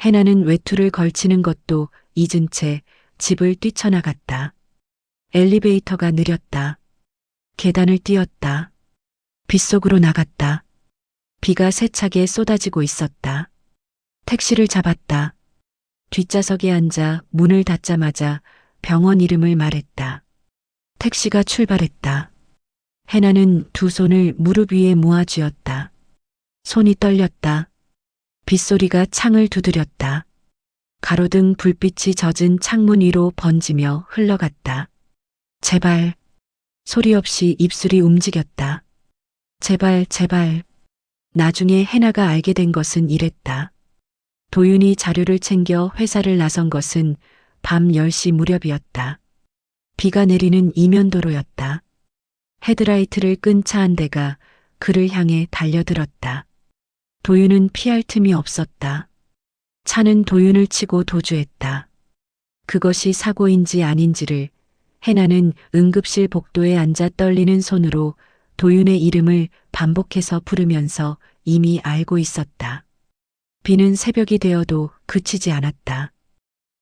Speaker 1: 해나는 외투를 걸치는 것도 잊은 채 집을 뛰쳐나갔다. 엘리베이터가 느렸다. 계단을 뛰었다. 빗속으로 나갔다. 비가 세차게 쏟아지고 있었다. 택시를 잡았다. 뒷좌석에 앉아 문을 닫자마자 병원 이름을 말했다. 택시가 출발했다. 해나는 두 손을 무릎 위에 모아쥐었다. 손이 떨렸다. 빗소리가 창을 두드렸다. 가로등 불빛이 젖은 창문 위로 번지며 흘러갔다. 제발. 소리 없이 입술이 움직였다. 제발, 제발. 나중에 해나가 알게 된 것은 이랬다. 도윤이 자료를 챙겨 회사를 나선 것은 밤 10시 무렵이었다. 비가 내리는 이면도로였다. 헤드라이트를 끈 차 한 대가 그를 향해 달려들었다. 도윤은 피할 틈이 없었다. 차는 도윤을 치고 도주했다. 그것이 사고인지 아닌지를 해나는 응급실 복도에 앉아 떨리는 손으로 도윤의 이름을 반복해서 부르면서 이미 알고 있었다. 비는 새벽이 되어도 그치지 않았다.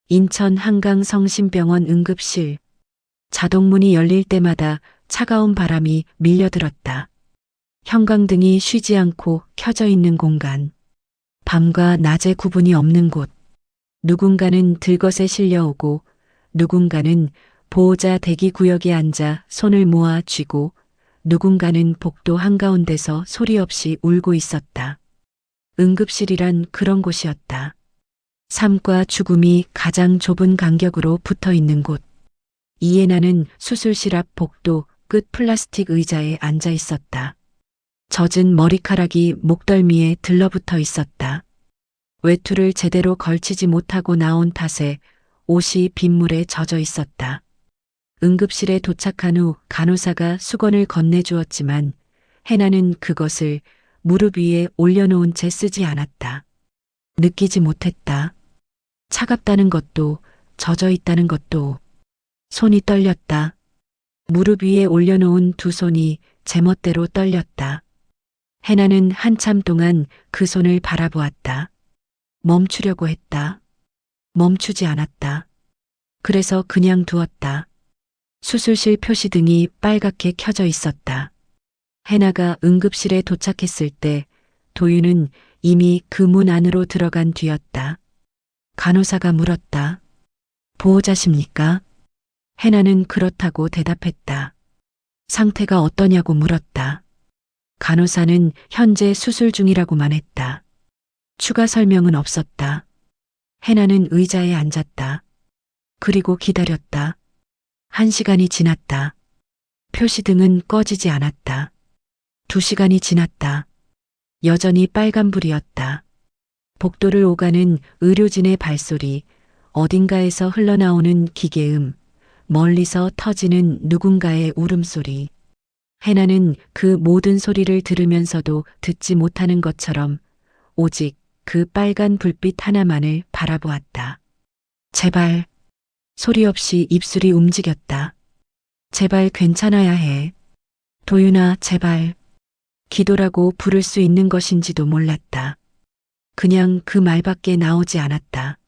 Speaker 1: 인천 한강성심병원 응급실. 자동문이 열릴 때마다 차가운 바람이 밀려들었다. 형광등이 쉬지 않고 켜져 있는 공간. 밤과 낮의 구분이 없는 곳. 누군가는 들것에 실려오고 누군가는 보호자 대기 구역에 앉아 손을 모아 쥐고 누군가는 복도 한가운데서 소리 없이 울고 있었다. 응급실이란 그런 곳이었다. 삶과 죽음이 가장 좁은 간격으로 붙어 있는 곳. 이해나는 수술실 앞 복도 끝 플라스틱 의자에 앉아 있었다. 젖은 머리카락이 목덜미에 들러붙어 있었다. 외투를 제대로 걸치지 못하고 나온 탓에 옷이 빗물에 젖어 있었다. 응급실에 도착한 후 간호사가 수건을 건네주었지만 해나는 그것을 무릎 위에 올려놓은 채 쓰지 않았다. 느끼지 못했다. 차갑다는 것도 젖어 있다는 것도. 손이 떨렸다. 무릎 위에 올려놓은 두 손이 제멋대로 떨렸다. 해나는 한참 동안 그 손을 바라보았다. 멈추려고 했다. 멈추지 않았다. 그래서 그냥 두었다. 수술실 표시등이 빨갛게 켜져 있었다. 해나가 응급실에 도착했을 때 도윤은 이미 그 문 안으로 들어간 뒤였다. 간호사가 물었다. 보호자십니까? 해나는 그렇다고 대답했다. 상태가 어떠냐고 물었다. 간호사는 현재 수술 중이라고만 했다. 추가 설명은 없었다. 해나는 의자에 앉았다. 그리고 기다렸다. 1시간이 지났다. 표시등은 꺼지지 않았다. 2시간이 지났다. 여전히 빨간불이었다. 복도를 오가는 의료진의 발소리, 어딘가에서 흘러나오는 기계음, 멀리서 터지는 누군가의 울음소리. 해나는 그 모든 소리를 들으면서도 듣지 못하는 것처럼 오직 그 빨간 불빛 하나만을 바라보았다. 제발. 소리 없이 입술이 움직였다. 제발 괜찮아야 해. 도윤아, 제발. 기도라고 부를 수 있는 것인지도 몰랐다. 그냥 그 말밖에 나오지 않았다.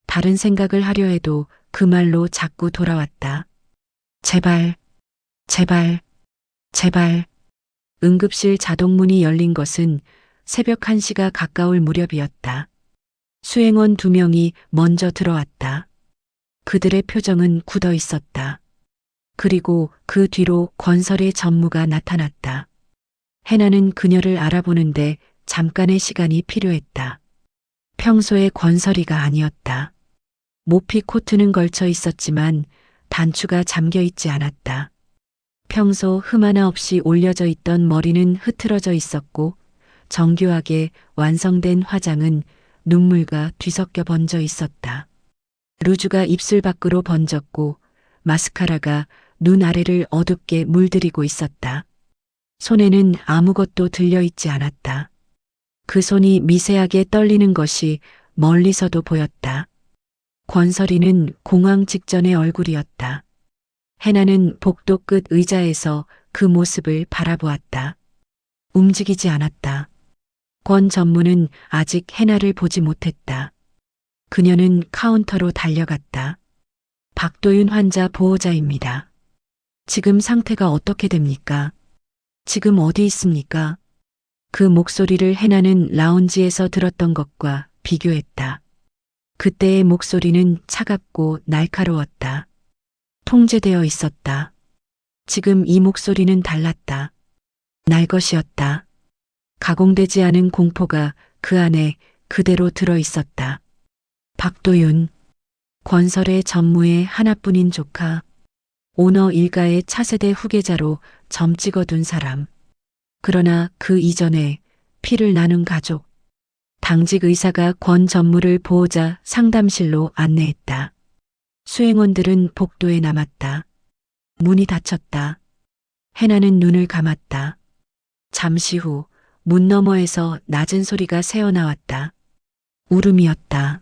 Speaker 1: 다른 생각을 하려 해도 그 말로 자꾸 돌아왔다. 제발, 제발, 제발. 응급실 자동문이 열린 것은 새벽 1시가 가까울 무렵이었다. 수행원 2명이 먼저 들어왔다. 그들의 표정은 굳어 있었다. 그리고 그 뒤로 권설의 전무가 나타났다. 해나는 그녀를 알아보는데 잠깐의 시간이 필요했다. 평소의 권설이가 아니었다. 모피 코트는 걸쳐 있었지만 단추가 잠겨 있지 않았다. 평소 흠 하나 없이 올려져 있던 머리는 흐트러져 있었고 정교하게 완성된 화장은 눈물과 뒤섞여 번져 있었다. 루즈가 입술 밖으로 번졌고 마스카라가 눈 아래를 어둡게 물들이고 있었다. 손에는 아무것도 들려있지 않았다. 그 손이 미세하게 떨리는 것이 멀리서도 보였다. 권설이는 공황 직전의 얼굴이었다. 해나는 복도 끝 의자에서 그 모습을 바라보았다. 움직이지 않았다. 권 전무는 아직 해나를 보지 못했다. 그녀는 카운터로 달려갔다. 박도윤 환자 보호자입니다. 지금 상태가 어떻게 됩니까? 지금 어디 있습니까? 그 목소리를 해나는 라운지에서 들었던 것과 비교했다. 그때의 목소리는 차갑고 날카로웠다. 통제되어 있었다. 지금 이 목소리는 달랐다. 날 것이었다. 가공되지 않은 공포가 그 안에 그대로 들어 있었다. 박도윤, 권설의 전무의 하나뿐인 조카, 오너 일가의 차세대 후계자로 점 찍어둔 사람. 그러나 그 이전에 피를 나눈 가족. 당직 의사가 권 전무를 보호자 상담실로 안내했다. 수행원들은 복도에 남았다. 문이 닫혔다. 해나는 눈을 감았다. 잠시 후 문 너머에서 낮은 소리가 새어나왔다. 울음이었다.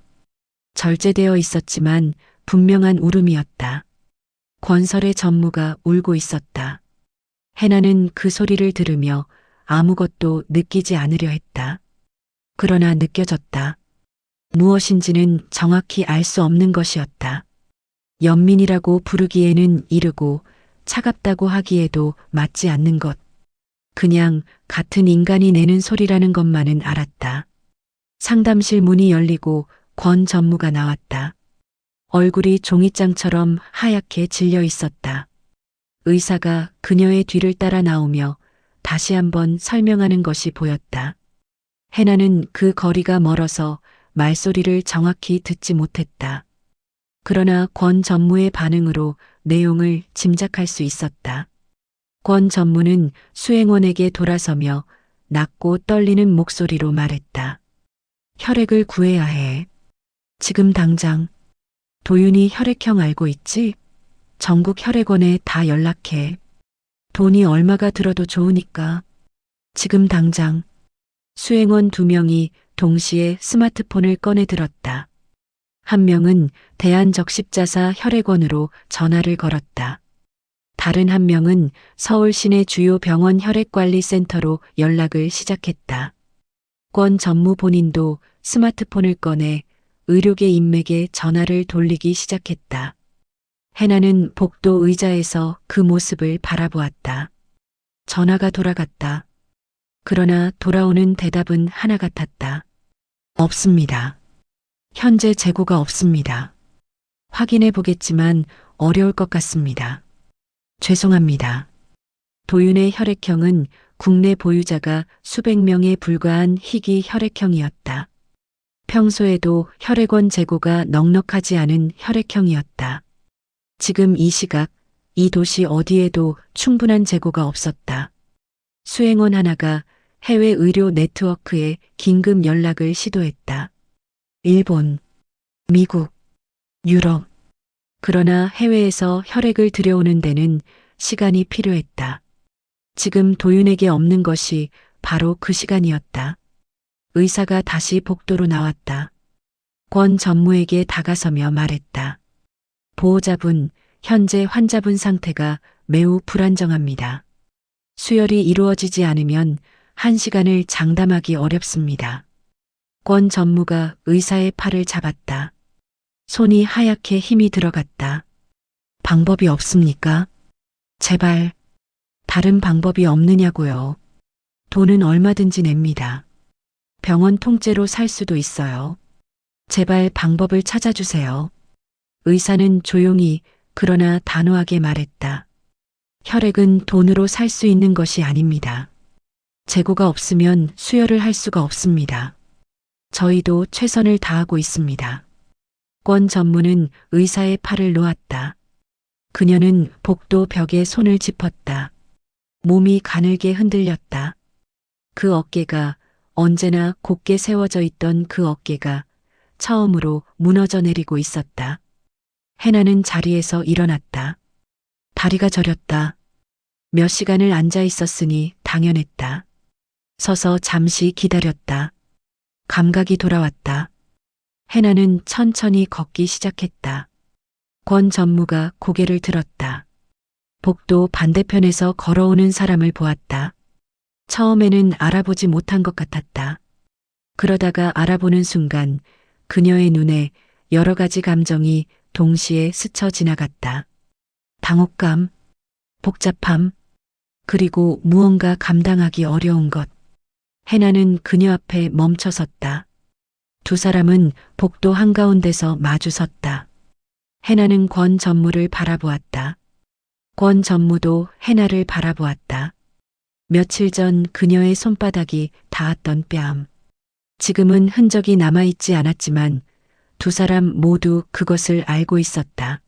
Speaker 1: 절제되어 있었지만 분명한 울음이었다. 권설의 전무가 울고 있었다. 해나는 그 소리를 들으며 아무것도 느끼지 않으려 했다. 그러나 느껴졌다. 무엇인지는 정확히 알 수 없는 것이었다. 연민이라고 부르기에는 이르고 차갑다고 하기에도 맞지 않는 것. 그냥 같은 인간이 내는 소리라는 것만은 알았다. 상담실 문이 열리고 권 전무가 나왔다. 얼굴이 종이장처럼 하얗게 질려 있었다. 의사가 그녀의 뒤를 따라 나오며 다시 한번 설명하는 것이 보였다. 해나는 그 거리가 멀어서 말소리를 정확히 듣지 못했다. 그러나 권 전무의 반응으로 내용을 짐작할 수 있었다. 권 전무는 수행원에게 돌아서며 낮고 떨리는 목소리로 말했다. 혈액을 구해야 해. 지금 당장. 도윤이 혈액형 알고 있지? 전국 혈액원에 다 연락해. 돈이 얼마가 들어도 좋으니까. 지금 당장. 수행원 2명이 동시에 스마트폰을 꺼내 들었다. 한 명은 대한적십자사 혈액원으로 전화를 걸었다. 다른 한 명은 서울 시내 주요 병원 혈액관리센터로 연락을 시작했다. 권 전무 본인도 스마트폰을 꺼내 의료계 인맥에 전화를 돌리기 시작했다. 해나는 복도 의자에서 그 모습을 바라보았다. 전화가 돌아갔다. 그러나 돌아오는 대답은 하나 같았다. 없습니다. 현재 재고가 없습니다. 확인해 보겠지만 어려울 것 같습니다. 죄송합니다. 도윤의 혈액형은 국내 보유자가 수백 명에 불과한 희귀 혈액형이었다. 평소에도 혈액원 재고가 넉넉하지 않은 혈액형이었다. 지금 이 시각, 이 도시 어디에도 충분한 재고가 없었다. 수행원 하나가 해외 의료 네트워크에 긴급 연락을 시도했다. 일본, 미국, 유럽. 그러나 해외에서 혈액을 들여오는 데는 시간이 필요했다. 지금 도윤에게 없는 것이 바로 그 시간이었다. 의사가 다시 복도로 나왔다. 권 전무에게 다가서며 말했다. 보호자분, 현재 환자분 상태가 매우 불안정합니다. 수혈이 이루어지지 않으면 1시간을 장담하기 어렵습니다. 권 전무가 의사의 팔을 잡았다. 손이 하얗게 힘이 들어갔다. 방법이 없습니까? 제발, 다른 방법이 없느냐고요. 돈은 얼마든지 냅니다. 병원 통째로 살 수도 있어요. 제발 방법을 찾아주세요. 의사는 조용히 그러나 단호하게 말했다. 혈액은 돈으로 살 수 있는 것이 아닙니다. 재고가 없으면 수혈을 할 수가 없습니다. 저희도 최선을 다하고 있습니다. 권 전무는 의사의 팔을 놓았다. 그녀는 복도 벽에 손을 짚었다. 몸이 가늘게 흔들렸다. 그 어깨가 언제나 곧게 세워져 있던 그 어깨가 처음으로 무너져 내리고 있었다. 해나는 자리에서 일어났다. 다리가 저렸다. 몇 시간을 앉아 있었으니 당연했다. 서서 잠시 기다렸다. 감각이 돌아왔다. 해나는 천천히 걷기 시작했다. 권 전무가 고개를 들었다. 복도 반대편에서 걸어오는 사람을 보았다. 처음에는 알아보지 못한 것 같았다. 그러다가 알아보는 순간 그녀의 눈에 여러 가지 감정이 동시에 스쳐 지나갔다. 당혹감, 복잡함, 그리고 무언가 감당하기 어려운 것. 해나는 그녀 앞에 멈춰섰다. 두 사람은 복도 한가운데서 마주 섰다. 해나는 권 전무를 바라보았다. 권 전무도 해나를 바라보았다. 며칠 전 그녀의 손바닥이 닿았던 뺨. 지금은 흔적이 남아있지 않았지만 두 사람 모두 그것을 알고 있었다.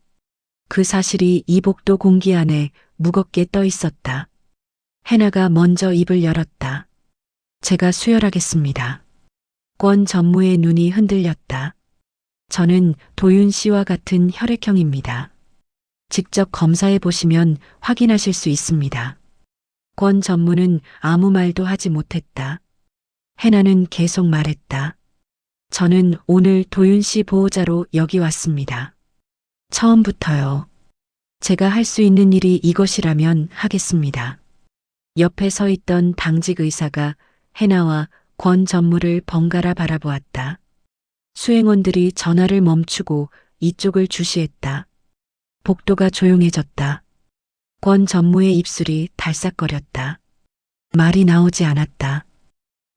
Speaker 1: 그 사실이 이 복도 공기 안에 무겁게 떠 있었다. 해나가 먼저 입을 열었다. 제가 수혈하겠습니다. 권 전무의 눈이 흔들렸다. 저는 도윤 씨와 같은 혈액형입니다. 직접 검사해 보시면 확인하실 수 있습니다. 권 전무는 아무 말도 하지 못했다. 해나는 계속 말했다. 저는 오늘 도윤 씨 보호자로 여기 왔습니다. 처음부터요. 제가 할 수 있는 일이 이것이라면 하겠습니다. 옆에 서 있던 당직 의사가 해나와 권 전무를 번갈아 바라보았다. 수행원들이 전화를 멈추고 이쪽을 주시했다. 복도가 조용해졌다. 권 전무의 입술이 달싹거렸다. 말이 나오지 않았다.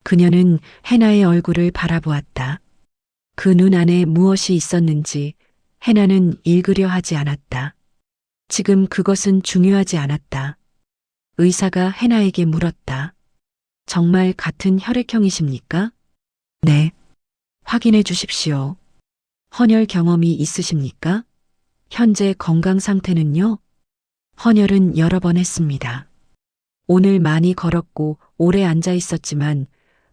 Speaker 1: 그녀는 해나의 얼굴을 바라보았다. 그 눈 안에 무엇이 있었는지 해나는 읽으려 하지 않았다. 지금 그것은 중요하지 않았다. 의사가 해나에게 물었다. 정말 같은 혈액형이십니까? 네. 확인해 주십시오. 헌혈 경험이 있으십니까? 현재 건강 상태는요? 헌혈은 여러 번 했습니다. 오늘 많이 걸었고 오래 앉아 있었지만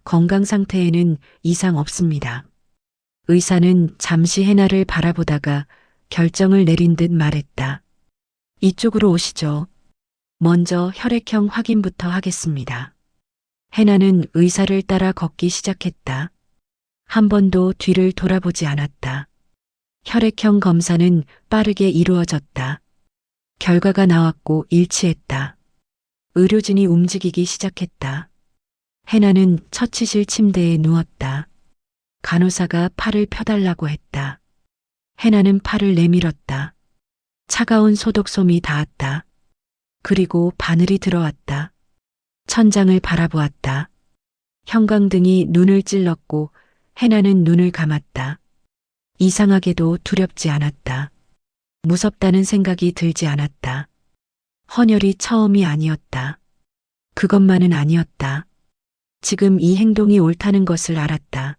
Speaker 1: 건강 상태에는 이상 없습니다. 의사는 잠시 해나를 바라보다가 결정을 내린 듯 말했다. 이쪽으로 오시죠. 먼저 혈액형 확인부터 하겠습니다. 해나는 의사를 따라 걷기 시작했다. 한 번도 뒤를 돌아보지 않았다. 혈액형 검사는 빠르게 이루어졌다. 결과가 나왔고 일치했다. 의료진이 움직이기 시작했다. 해나는 처치실 침대에 누웠다. 간호사가 팔을 펴달라고 했다. 해나는 팔을 내밀었다. 차가운 소독솜이 닿았다. 그리고 바늘이 들어왔다. 천장을 바라보았다. 형광등이 눈을 찔렀고 해나는 눈을 감았다. 이상하게도 두렵지 않았다. 무섭다는 생각이 들지 않았다. 헌혈이 처음이 아니었다. 그것만은 아니었다. 지금 이 행동이 옳다는 것을 알았다.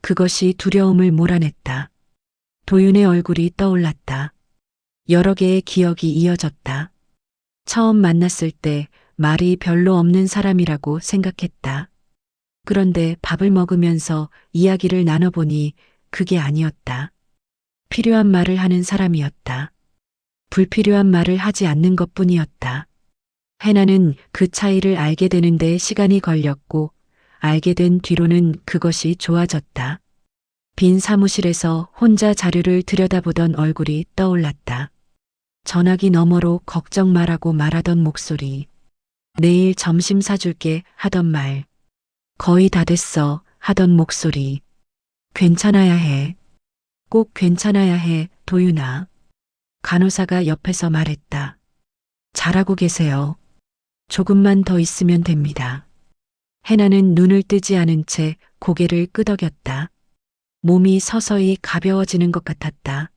Speaker 1: 그것이 두려움을 몰아냈다. 도윤의 얼굴이 떠올랐다. 여러 개의 기억이 이어졌다. 처음 만났을 때 말이 별로 없는 사람이라고 생각했다. 그런데 밥을 먹으면서 이야기를 나눠보니 그게 아니었다. 필요한 말을 하는 사람이었다. 불필요한 말을 하지 않는 것뿐이었다. 해나는 그 차이를 알게 되는데 시간이 걸렸고 알게 된 뒤로는 그것이 좋아졌다. 빈 사무실에서 혼자 자료를 들여다보던 얼굴이 떠올랐다. 전화기 너머로 걱정 말라고 말하던 목소리. 내일 점심 사줄게 하던 말. 거의 다 됐어 하던 목소리. 괜찮아야 해. 꼭 괜찮아야 해, 도윤아. 간호사가 옆에서 말했다. 잘하고 계세요. 조금만 더 있으면 됩니다. 해나는 눈을 뜨지 않은 채 고개를 끄덕였다. 몸이 서서히 가벼워지는 것 같았다.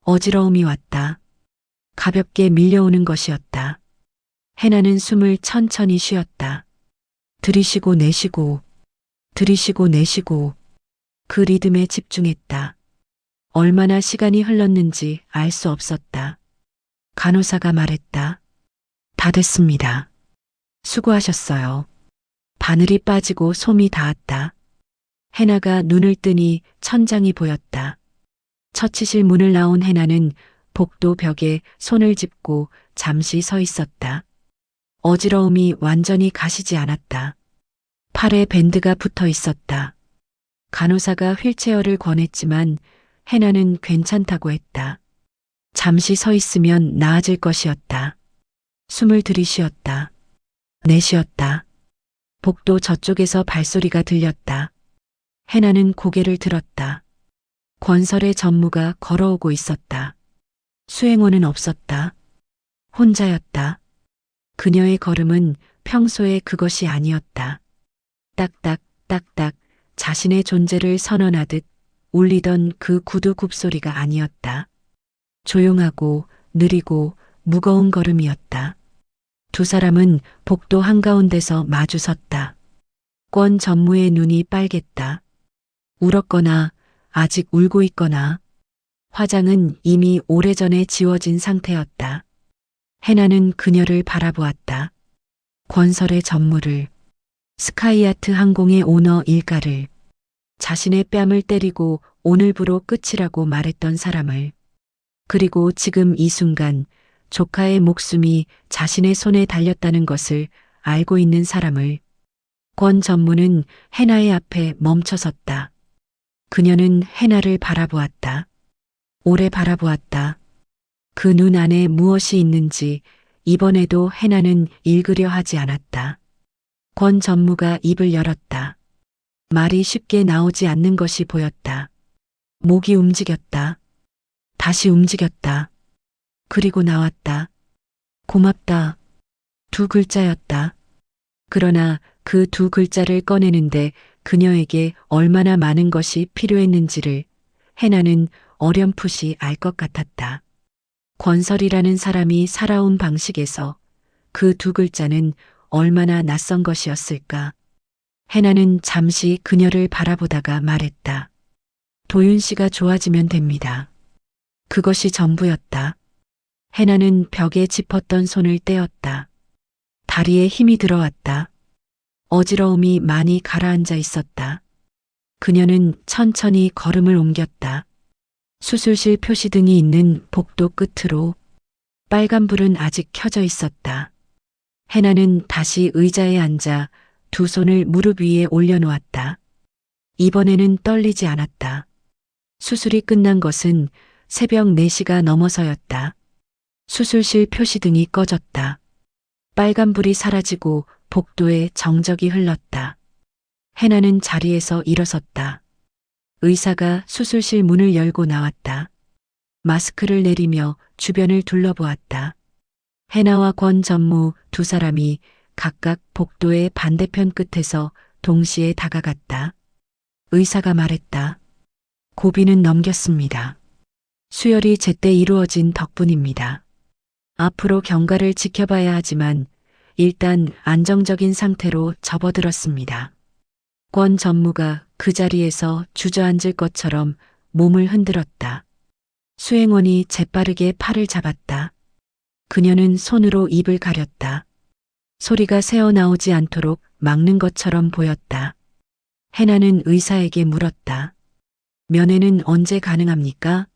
Speaker 1: 어지러움이 왔다. 가볍게 밀려오는 것이었다. 해나는 숨을 천천히 쉬었다. 들이쉬고 내쉬고, 들이쉬고 내쉬고, 그 리듬에 집중했다. 얼마나 시간이 흘렀는지 알 수 없었다. 간호사가 말했다. 다 됐습니다. 수고하셨어요. 바늘이 빠지고 솜이 닿았다. 해나가 눈을 뜨니 천장이 보였다. 처치실 문을 나온 해나는 복도 벽에 손을 짚고 잠시 서 있었다. 어지러움이 완전히 가시지 않았다. 팔에 밴드가 붙어 있었다. 간호사가 휠체어를 권했지만 해나는 괜찮다고 했다. 잠시 서 있으면 나아질 것이었다. 숨을 들이쉬었다. 내쉬었다. 복도 저쪽에서 발소리가 들렸다. 해나는 고개를 들었다. 권설의 전무가 걸어오고 있었다. 수행원은 없었다. 혼자였다. 그녀의 걸음은 평소의 그것이 아니었다. 딱딱 딱딱 자신의 존재를 선언하듯 울리던 그 구두 굽소리가 아니었다. 조용하고 느리고 무거운 걸음이었다. 두 사람은 복도 한가운데서 마주 섰다. 권 전무의 눈이 빨갰다. 울었거나 아직 울고 있거나 화장은 이미 오래전에 지워진 상태였다. 해나는 그녀를 바라보았다. 권설의 전무를, 스카이아트 항공의 오너 일가를, 자신의 뺨을 때리고 오늘부로 끝이라고 말했던 사람을, 그리고 지금 이 순간 조카의 목숨이 자신의 손에 달렸다는 것을 알고 있는 사람을. 권 전무는 해나의 앞에 멈춰섰다. 그녀는 해나를 바라보았다. 오래 바라보았다. 그 눈 안에 무엇이 있는지 이번에도 해나는 읽으려 하지 않았다. 권 전무가 입을 열었다. 말이 쉽게 나오지 않는 것이 보였다. 목이 움직였다. 다시 움직였다. 그리고 나왔다. 고맙다. 두 글자였다. 그러나 그 두 글자를 꺼내는데 그녀에게 얼마나 많은 것이 필요했는지를 해나는 어렴풋이 알 것 같았다. 권설이라는 사람이 살아온 방식에서 그 두 글자는 얼마나 낯선 것이었을까. 해나는 잠시 그녀를 바라보다가 말했다. 도윤 씨가 좋아지면 됩니다. 그것이 전부였다. 해나는 벽에 짚었던 손을 떼었다. 다리에 힘이 들어왔다. 어지러움이 많이 가라앉아 있었다. 그녀는 천천히 걸음을 옮겼다. 수술실 표시등이 있는 복도 끝으로. 빨간불은 아직 켜져 있었다. 해나는 다시 의자에 앉아 두 손을 무릎 위에 올려놓았다. 이번에는 떨리지 않았다. 수술이 끝난 것은 새벽 4시가 넘어서였다. 수술실 표시등이 꺼졌다. 빨간불이 사라지고 복도에 정적이 흘렀다. 해나는 자리에서 일어섰다. 의사가 수술실 문을 열고 나왔다. 마스크를 내리며 주변을 둘러보았다. 해나와 권 전무 두 사람이 각각 복도의 반대편 끝에서 동시에 다가갔다. 의사가 말했다. 고비는 넘겼습니다. 수혈이 제때 이루어진 덕분입니다. 앞으로 경과를 지켜봐야 하지만 일단 안정적인 상태로 접어들었습니다. 권 전무가 그 자리에서 주저앉을 것처럼 몸을 흔들었다. 수행원이 재빠르게 팔을 잡았다. 그녀는 손으로 입을 가렸다. 소리가 새어나오지 않도록 막는 것처럼 보였다. 해나는 의사에게 물었다. 면회는 언제 가능합니까?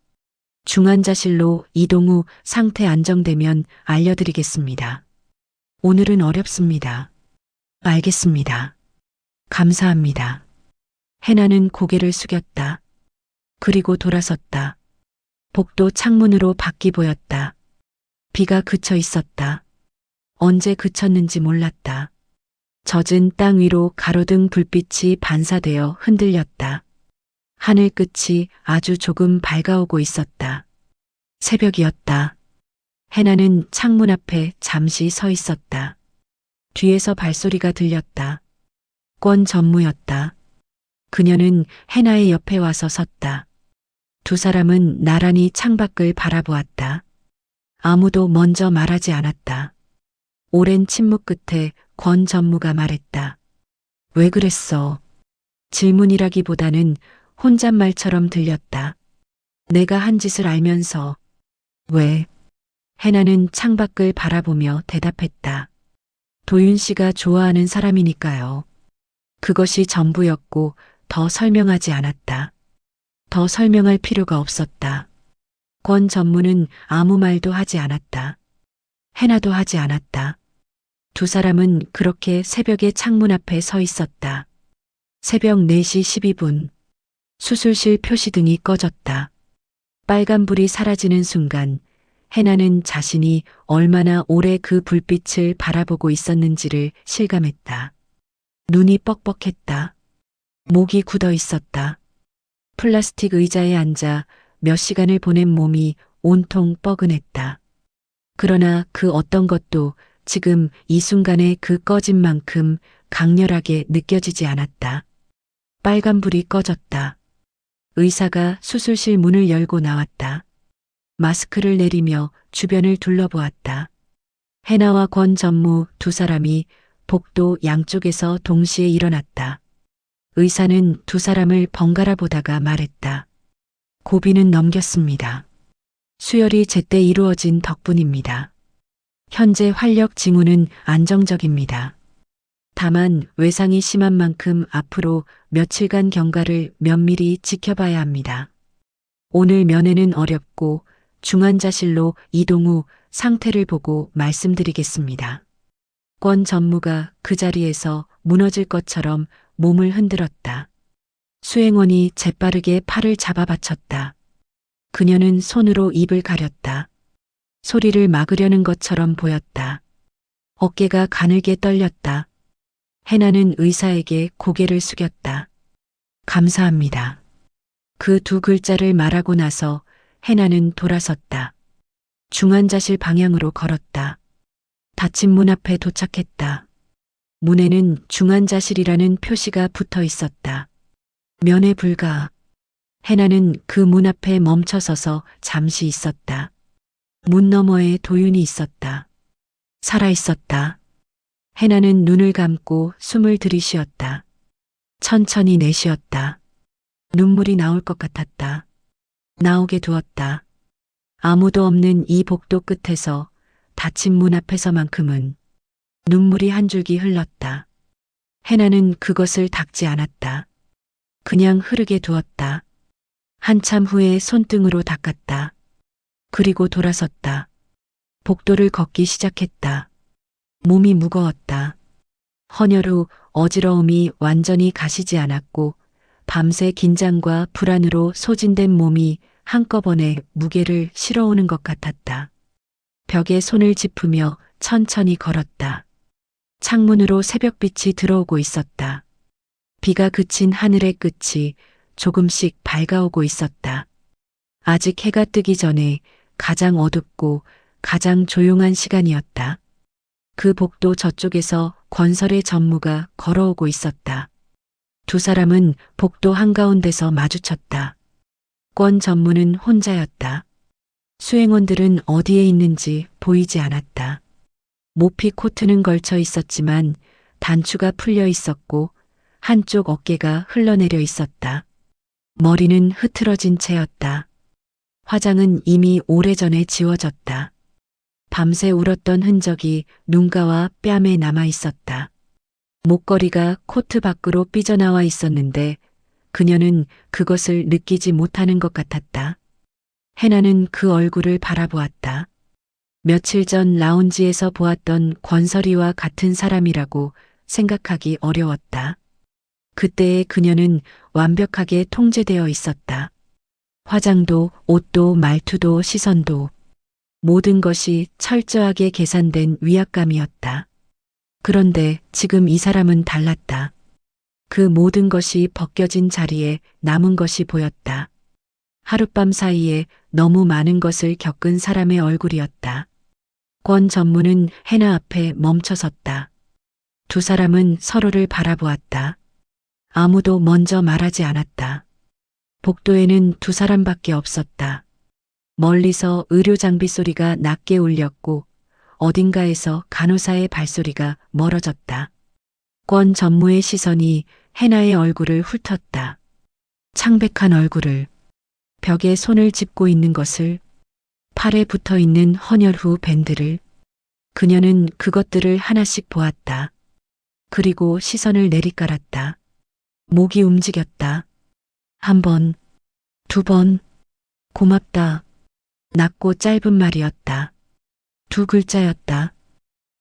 Speaker 1: 중환자실로 이동 후 상태 안정되면 알려드리겠습니다. 오늘은 어렵습니다. 알겠습니다. 감사합니다. 해나는 고개를 숙였다. 그리고 돌아섰다. 복도 창문으로 밖이 보였다. 비가 그쳐 있었다. 언제 그쳤는지 몰랐다. 젖은 땅 위로 가로등 불빛이 반사되어 흔들렸다. 하늘 끝이 아주 조금 밝아오고 있었다. 새벽이었다. 해나는 창문 앞에 잠시 서 있었다. 뒤에서 발소리가 들렸다. 권 전무였다. 그녀는 해나의 옆에 와서 섰다. 두 사람은 나란히 창밖을 바라보았다. 아무도 먼저 말하지 않았다. 오랜 침묵 끝에 권 전무가 말했다. 왜 그랬어? 질문이라기보다는 혼잣말처럼 들렸다. 내가 한 짓을 알면서. 왜? 해나는 창밖을 바라보며 대답했다. 도윤 씨가 좋아하는 사람이니까요. 그것이 전부였고 더 설명하지 않았다. 더 설명할 필요가 없었다. 권 전무는 아무 말도 하지 않았다. 해나도 하지 않았다. 두 사람은 그렇게 새벽의 창문 앞에 서 있었다. 새벽 4시 12분. 수술실 표시등이 꺼졌다. 빨간불이 사라지는 순간 해나는 자신이 얼마나 오래 그 불빛을 바라보고 있었는지를 실감했다. 눈이 뻑뻑했다. 목이 굳어 있었다. 플라스틱 의자에 앉아 몇 시간을 보낸 몸이 온통 뻐근했다. 그러나 그 어떤 것도 지금 이 순간에 그 꺼진 만큼 강렬하게 느껴지지 않았다. 빨간불이 꺼졌다. 의사가 수술실 문을 열고 나왔다. 마스크를 내리며 주변을 둘러보았다. 해나와 권 전무 두 사람이 복도 양쪽에서 동시에 일어났다. 의사는 두 사람을 번갈아 보다가 말했다. 고비는 넘겼습니다. 수혈이 제때 이루어진 덕분입니다. 현재 활력 징후는 안정적입니다. 다만 외상이 심한 만큼 앞으로 며칠간 경과를 면밀히 지켜봐야 합니다. 오늘 면회는 어렵고 중환자실로 이동 후 상태를 보고 말씀드리겠습니다. 권 전무가 그 자리에서 무너질 것처럼 몸을 흔들었다. 수행원이 재빠르게 팔을 잡아받쳤다. 그녀는 손으로 입을 가렸다. 소리를 막으려는 것처럼 보였다. 어깨가 가늘게 떨렸다. 해나는 의사에게 고개를 숙였다. 감사합니다. 그 두 글자를 말하고 나서 해나는 돌아섰다. 중환자실 방향으로 걸었다. 닫힌 문 앞에 도착했다. 문에는 중환자실이라는 표시가 붙어 있었다. 면회 불가. 해나는 그 문 앞에 멈춰서서 잠시 있었다. 문 너머에 도윤이 있었다. 살아 있었다. 해나는 눈을 감고 숨을 들이쉬었다. 천천히 내쉬었다. 눈물이 나올 것 같았다. 나오게 두었다. 아무도 없는 이 복도 끝에서 닫힌 문 앞에서만큼은 눈물이 한 줄기 흘렀다. 해나는 그것을 닦지 않았다. 그냥 흐르게 두었다. 한참 후에 손등으로 닦았다. 그리고 돌아섰다. 복도를 걷기 시작했다. 몸이 무거웠다. 헌혈 후 어지러움이 완전히 가시지 않았고 밤새 긴장과 불안으로 소진된 몸이 한꺼번에 무게를 실어오는 것 같았다. 벽에 손을 짚으며 천천히 걸었다. 창문으로 새벽빛이 들어오고 있었다. 비가 그친 하늘의 끝이 조금씩 밝아오고 있었다. 아직 해가 뜨기 전에 가장 어둡고 가장 조용한 시간이었다. 그 복도 저쪽에서 권설의 전무가 걸어오고 있었다. 두 사람은 복도 한가운데서 마주쳤다. 권 전무는 혼자였다. 수행원들은 어디에 있는지 보이지 않았다. 모피 코트는 걸쳐 있었지만 단추가 풀려 있었고 한쪽 어깨가 흘러내려 있었다. 머리는 흐트러진 채였다. 화장은 이미 오래전에 지워졌다. 밤새 울었던 흔적이 눈가와 뺨에 남아 있었다. 목걸이가 코트 밖으로 삐져나와 있었는데 그녀는 그것을 느끼지 못하는 것 같았다. 해나는 그 얼굴을 바라보았다. 며칠 전 라운지에서 보았던 권설이와 같은 사람이라고 생각하기 어려웠다. 그때의 그녀는 완벽하게 통제되어 있었다. 화장도, 옷도, 말투도, 시선도 모든 것이 철저하게 계산된 위압감이었다. 그런데 지금 이 사람은 달랐다. 그 모든 것이 벗겨진 자리에 남은 것이 보였다. 하룻밤 사이에 너무 많은 것을 겪은 사람의 얼굴이었다. 권 전무는 해나 앞에 멈춰섰다. 두 사람은 서로를 바라보았다. 아무도 먼저 말하지 않았다. 복도에는 두 사람밖에 없었다. 멀리서 의료 장비 소리가 낮게 울렸고 어딘가에서 간호사의 발소리가 멀어졌다. 권 전무의 시선이 해나의 얼굴을 훑었다. 창백한 얼굴을, 벽에 손을 짚고 있는 것을, 팔에 붙어 있는 헌혈후 밴드를. 그녀는 그것들을 하나씩 보았다. 그리고 시선을 내리깔았다. 목이 움직였다. 한 번, 두 번, 고맙다. 낮고 짧은 말이었다. 두 글자였다.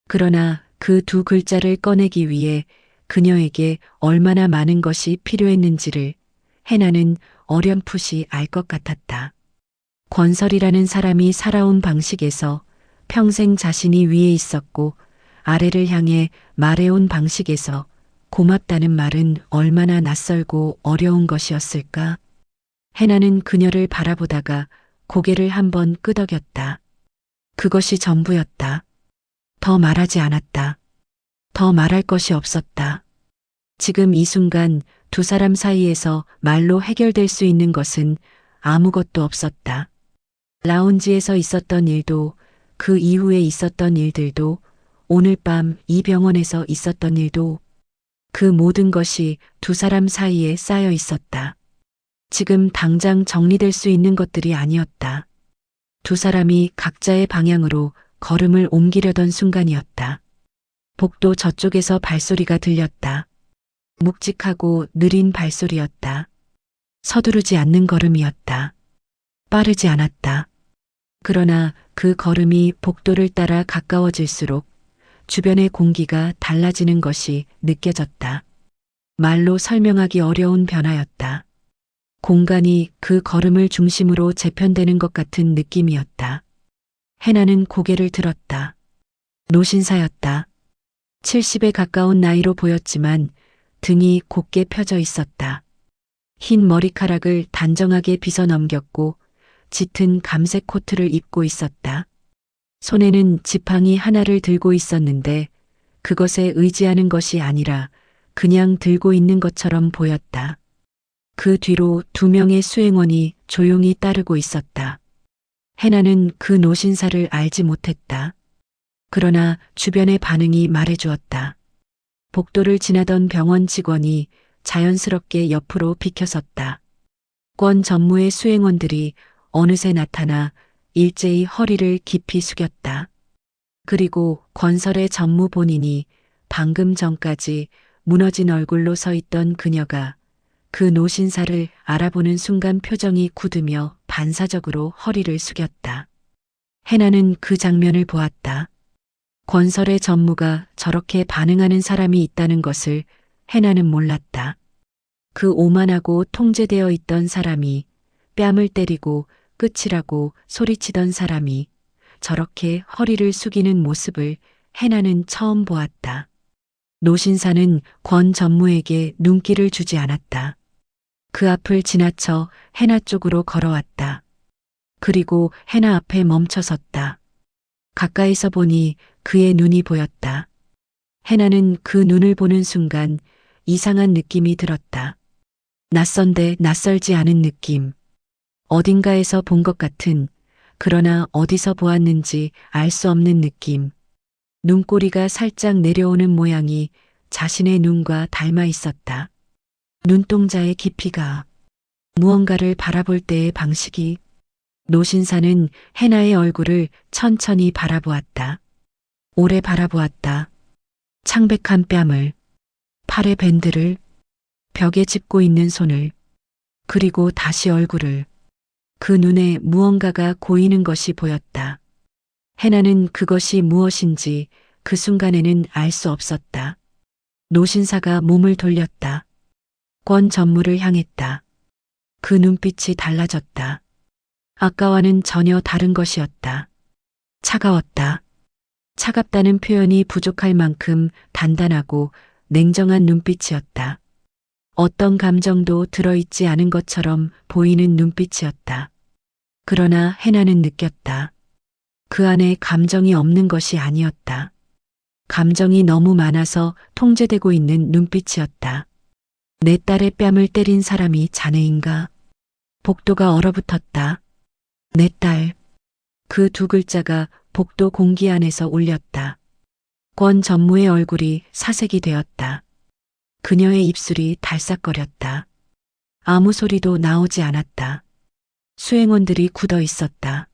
Speaker 1: 그러나 그 두 글자를 꺼내기 위해 그녀에게 얼마나 많은 것이 필요했는지를 해나는 어렴풋이 알 것 같았다. 권설이라는 사람이 살아온 방식에서 평생 자신이 위에 있었고 아래를 향해 말해온 방식에서 고맙다는 말은 얼마나 낯설고 어려운 것이었을까? 해나는 그녀를 바라보다가 고개를 한번 끄덕였다. 그것이 전부였다. 더 말하지 않았다. 더 말할 것이 없었다. 지금 이 순간 두 사람 사이에서 말로 해결될 수 있는 것은 아무것도 없었다. 라운지에서 있었던 일도 그 이후에 있었던 일들도 오늘 밤 이 병원에서 있었던 일도 그 모든 것이 두 사람 사이에 쌓여 있었다. 지금 당장 정리될 수 있는 것들이 아니었다. 두 사람이 각자의 방향으로 걸음을 옮기려던 순간이었다. 복도 저쪽에서 발소리가 들렸다. 묵직하고 느린 발소리였다. 서두르지 않는 걸음이었다. 빠르지 않았다. 그러나 그 걸음이 복도를 따라 가까워질수록 주변의 공기가 달라지는 것이 느껴졌다. 말로 설명하기 어려운 변화였다. 공간이 그 걸음을 중심으로 재편되는 것 같은 느낌이었다. 해나는 고개를 들었다. 노신사였다. 70에 가까운 나이로 보였지만 등이 곧게 펴져 있었다. 흰 머리카락을 단정하게 빗어 넘겼고 짙은 감색 코트를 입고 있었다. 손에는 지팡이 하나를 들고 있었는데 그것에 의지하는 것이 아니라 그냥 들고 있는 것처럼 보였다. 그 뒤로 두 명의 수행원이 조용히 따르고 있었다. 해나는 그 노신사를 알지 못했다. 그러나 주변의 반응이 말해주었다. 복도를 지나던 병원 직원이 자연스럽게 옆으로 비켜섰다. 권 전무의 수행원들이 어느새 나타나 일제히 허리를 깊이 숙였다. 그리고 권설의 전무 본인이 방금 전까지 무너진 얼굴로 서 있던 그녀가 그 노신사를 알아보는 순간 표정이 굳으며 반사적으로 허리를 숙였다. 해나는 그 장면을 보았다. 권설의 전무가 저렇게 반응하는 사람이 있다는 것을 해나는 몰랐다. 그 오만하고 통제되어 있던 사람이 뺨을 때리고 끝이라고 소리치던 사람이 저렇게 허리를 숙이는 모습을 해나는 처음 보았다. 노신사는 권 전무에게 눈길을 주지 않았다. 그 앞을 지나쳐 해나 쪽으로 걸어왔다. 그리고 해나 앞에 멈춰섰다. 가까이서 보니 그의 눈이 보였다. 해나는 그 눈을 보는 순간 이상한 느낌이 들었다. 낯선데 낯설지 않은 느낌. 어딘가에서 본 것 같은, 그러나 어디서 보았는지 알 수 없는 느낌. 눈꼬리가 살짝 내려오는 모양이 자신의 눈과 닮아 있었다. 눈동자의 깊이가, 무언가를 바라볼 때의 방식이. 노신사는 해나의 얼굴을 천천히 바라보았다. 오래 바라보았다. 창백한 뺨을, 팔의 밴드를, 벽에 짚고 있는 손을, 그리고 다시 얼굴을. 그 눈에 무언가가 고이는 것이 보였다. 해나는 그것이 무엇인지 그 순간에는 알 수 없었다. 노신사가 몸을 돌렸다. 권 전무를 향했다. 그 눈빛이 달라졌다. 아까와는 전혀 다른 것이었다. 차가웠다. 차갑다는 표현이 부족할 만큼 단단하고 냉정한 눈빛이었다. 어떤 감정도 들어있지 않은 것처럼 보이는 눈빛이었다. 그러나 해나는 느꼈다. 그 안에 감정이 없는 것이 아니었다. 감정이 너무 많아서 통제되고 있는 눈빛이었다. 내 딸의 뺨을 때린 사람이 자네인가? 복도가 얼어붙었다. 내 딸. 그 두 글자가 복도 공기 안에서 울렸다. 권 전무의 얼굴이 사색이 되었다. 그녀의 입술이 달싹거렸다. 아무 소리도 나오지 않았다. 수행원들이 굳어 있었다.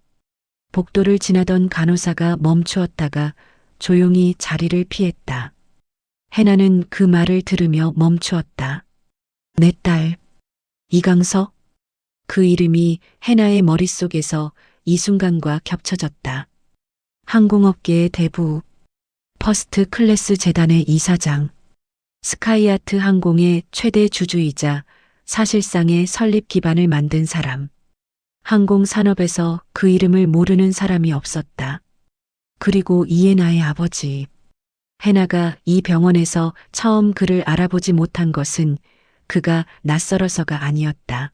Speaker 1: 복도를 지나던 간호사가 멈추었다가 조용히 자리를 피했다. 해나는 그 말을 들으며 멈추었다. 내 딸, 이강석? 그 이름이 해나의 머릿속에서 이 순간과 겹쳐졌다. 항공업계의 대부, 퍼스트 클래스 재단의 이사장, 스카이아트 항공의 최대 주주이자 사실상의 설립 기반을 만든 사람. 항공산업에서 그 이름을 모르는 사람이 없었다. 그리고 이해나의 아버지. 해나가 이 병원에서 처음 그를 알아보지 못한 것은 그가 낯설어서가 아니었다.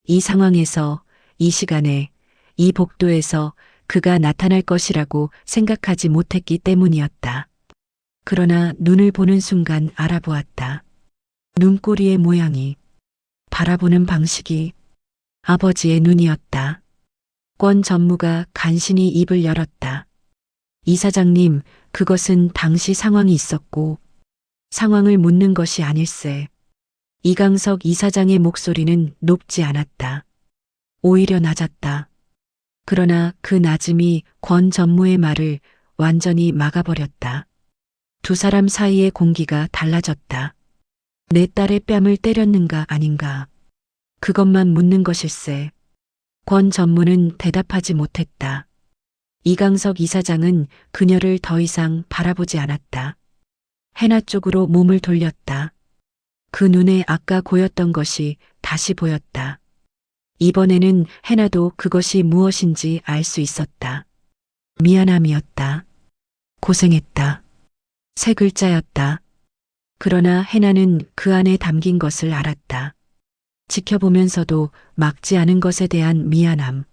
Speaker 1: 이 상황에서, 이 시간에, 이 복도에서 그가 나타날 것이라고 생각하지 못했기 때문이었다. 그러나 눈을 보는 순간 알아보았다. 눈꼬리의 모양이, 바라보는 방식이 아버지의 눈이었다. 권 전무가 간신히 입을 열었다. 이사장님, 그것은 당시 상황이 있었고 상황을 묻는 것이 아닐세. 이강석 이사장의 목소리는 높지 않았다. 오히려 낮았다. 그러나 그 낮음이 권 전무의 말을 완전히 막아버렸다. 두 사람 사이의 공기가 달라졌다. 내 딸의 뺨을 때렸는가 아닌가. 그것만 묻는 것일세. 권 전무는 대답하지 못했다. 이강석 이사장은 그녀를 더 이상 바라보지 않았다. 해나 쪽으로 몸을 돌렸다. 그 눈에 아까 고였던 것이 다시 보였다. 이번에는 해나도 그것이 무엇인지 알 수 있었다. 미안함이었다. 고생했다. 세 글자였다. 그러나 해나는 그 안에 담긴 것을 알았다. 지켜보면서도 막지 않은 것에 대한 미안함.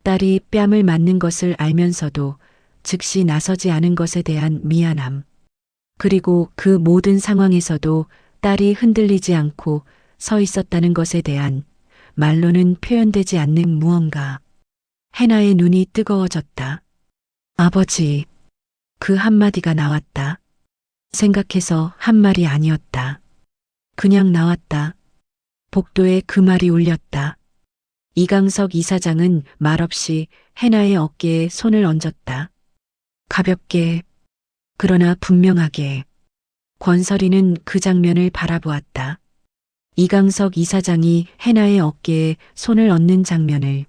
Speaker 1: 딸이 뺨을 맞는 것을 알면서도 즉시 나서지 않은 것에 대한 미안함. 그리고 그 모든 상황에서도 딸이 흔들리지 않고 서 있었다는 것에 대한 말로는 표현되지 않는 무언가. 해나의 눈이 뜨거워졌다. 아버지. 그 한마디가 나왔다. 생각해서 한 말이 아니었다. 그냥 나왔다. 복도에 그 말이 울렸다. 이강석 이사장은 말없이 해나의 어깨에 손을 얹었다. 가볍게, 그러나 분명하게. 권설이는 그 장면을 바라보았다. 이강석 이사장이 해나의 어깨에 손을 얹는 장면을,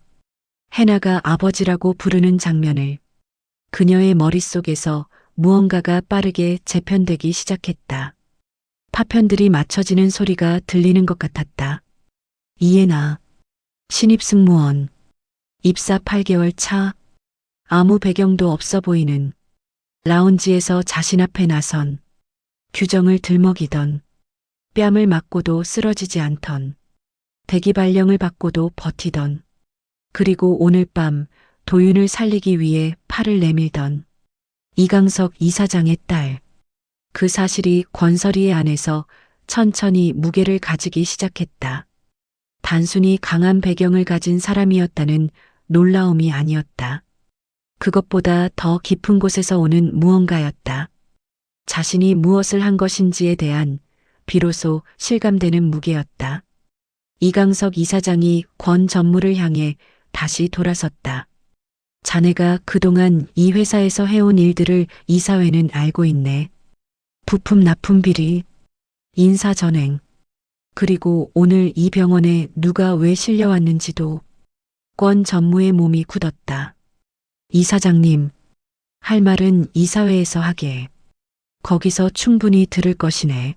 Speaker 1: 해나가 아버지라고 부르는 장면을. 그녀의 머릿속에서 무언가가 빠르게 재편되기 시작했다. 파편들이 맞춰지는 소리가 들리는 것 같았다. 이해나, 신입승무원, 입사 8개월 차, 아무 배경도 없어 보이는, 라운지에서 자신 앞에 나선, 규정을 들먹이던, 뺨을 맞고도 쓰러지지 않던, 대기 발령을 받고도 버티던, 그리고 오늘 밤 도윤을 살리기 위해 팔을 내밀던 이강석 이사장의 딸. 그 사실이 권설이의 안에서 천천히 무게를 가지기 시작했다. 단순히 강한 배경을 가진 사람이었다는 놀라움이 아니었다. 그것보다 더 깊은 곳에서 오는 무언가였다. 자신이 무엇을 한 것인지에 대한 비로소 실감되는 무게였다. 이강석 이사장이 권 전무를 향해 다시 돌아섰다. 자네가 그동안 이 회사에서 해온 일들을 이사회는 알고 있네. 부품 납품 비리, 인사 전횡, 그리고 오늘 이 병원에 누가 왜 실려왔는지도. 권 전무의 몸이 굳었다. 이사장님, 할 말은 이사회에서 하게. 거기서 충분히 들을 것이네.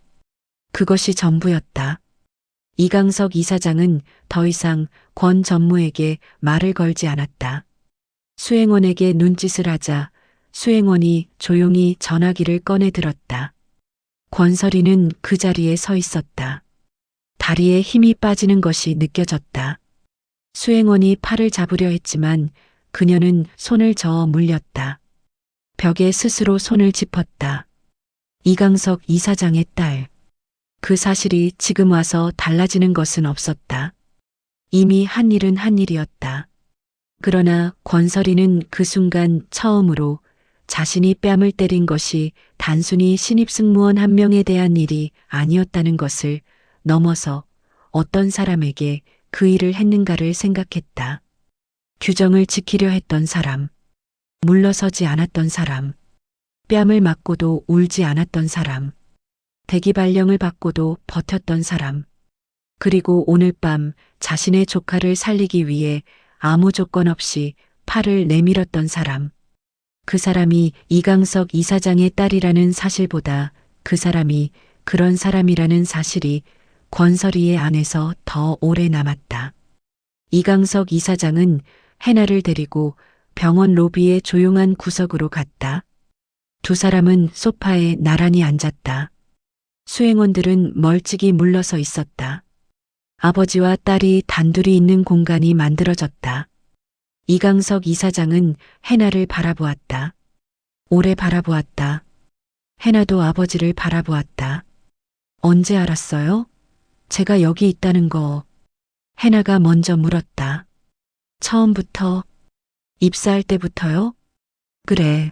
Speaker 1: 그것이 전부였다. 이강석 이사장은 더 이상 권 전무에게 말을 걸지 않았다. 수행원에게 눈짓을 하자 수행원이 조용히 전화기를 꺼내 들었다. 권설이는 그 자리에 서 있었다. 다리에 힘이 빠지는 것이 느껴졌다. 수행원이 팔을 잡으려 했지만 그녀는 손을 저어 물렸다. 벽에 스스로 손을 짚었다. 이강석 이사장의 딸. 그 사실이 지금 와서 달라지는 것은 없었다. 이미 한 일은 한 일이었다. 그러나 권설이는 그 순간 처음으로 자신이 뺨을 때린 것이 단순히 신입승무원 한 명에 대한 일이 아니었다는 것을 넘어서 어떤 사람에게 그 일을 했는가를 생각했다. 규정을 지키려 했던 사람, 물러서지 않았던 사람, 뺨을 맞고도 울지 않았던 사람, 대기발령을 받고도 버텼던 사람, 그리고 오늘 밤 자신의 조카를 살리기 위해 아무 조건 없이 팔을 내밀었던 사람. 그 사람이 이강석 이사장의 딸이라는 사실보다 그 사람이 그런 사람이라는 사실이 권설이의 안에서 더 오래 남았다. 이강석 이사장은 해나를 데리고 병원 로비의 조용한 구석으로 갔다. 두 사람은 소파에 나란히 앉았다. 수행원들은 멀찍이 물러서 있었다. 아버지와 딸이 단둘이 있는 공간이 만들어졌다. 이강석 이사장은 해나를 바라보았다. 오래 바라보았다. 해나도 아버지를 바라보았다. 언제 알았어요? 제가 여기 있다는 거. 해나가 먼저 물었다. 처음부터? 입사할 때부터요? 그래.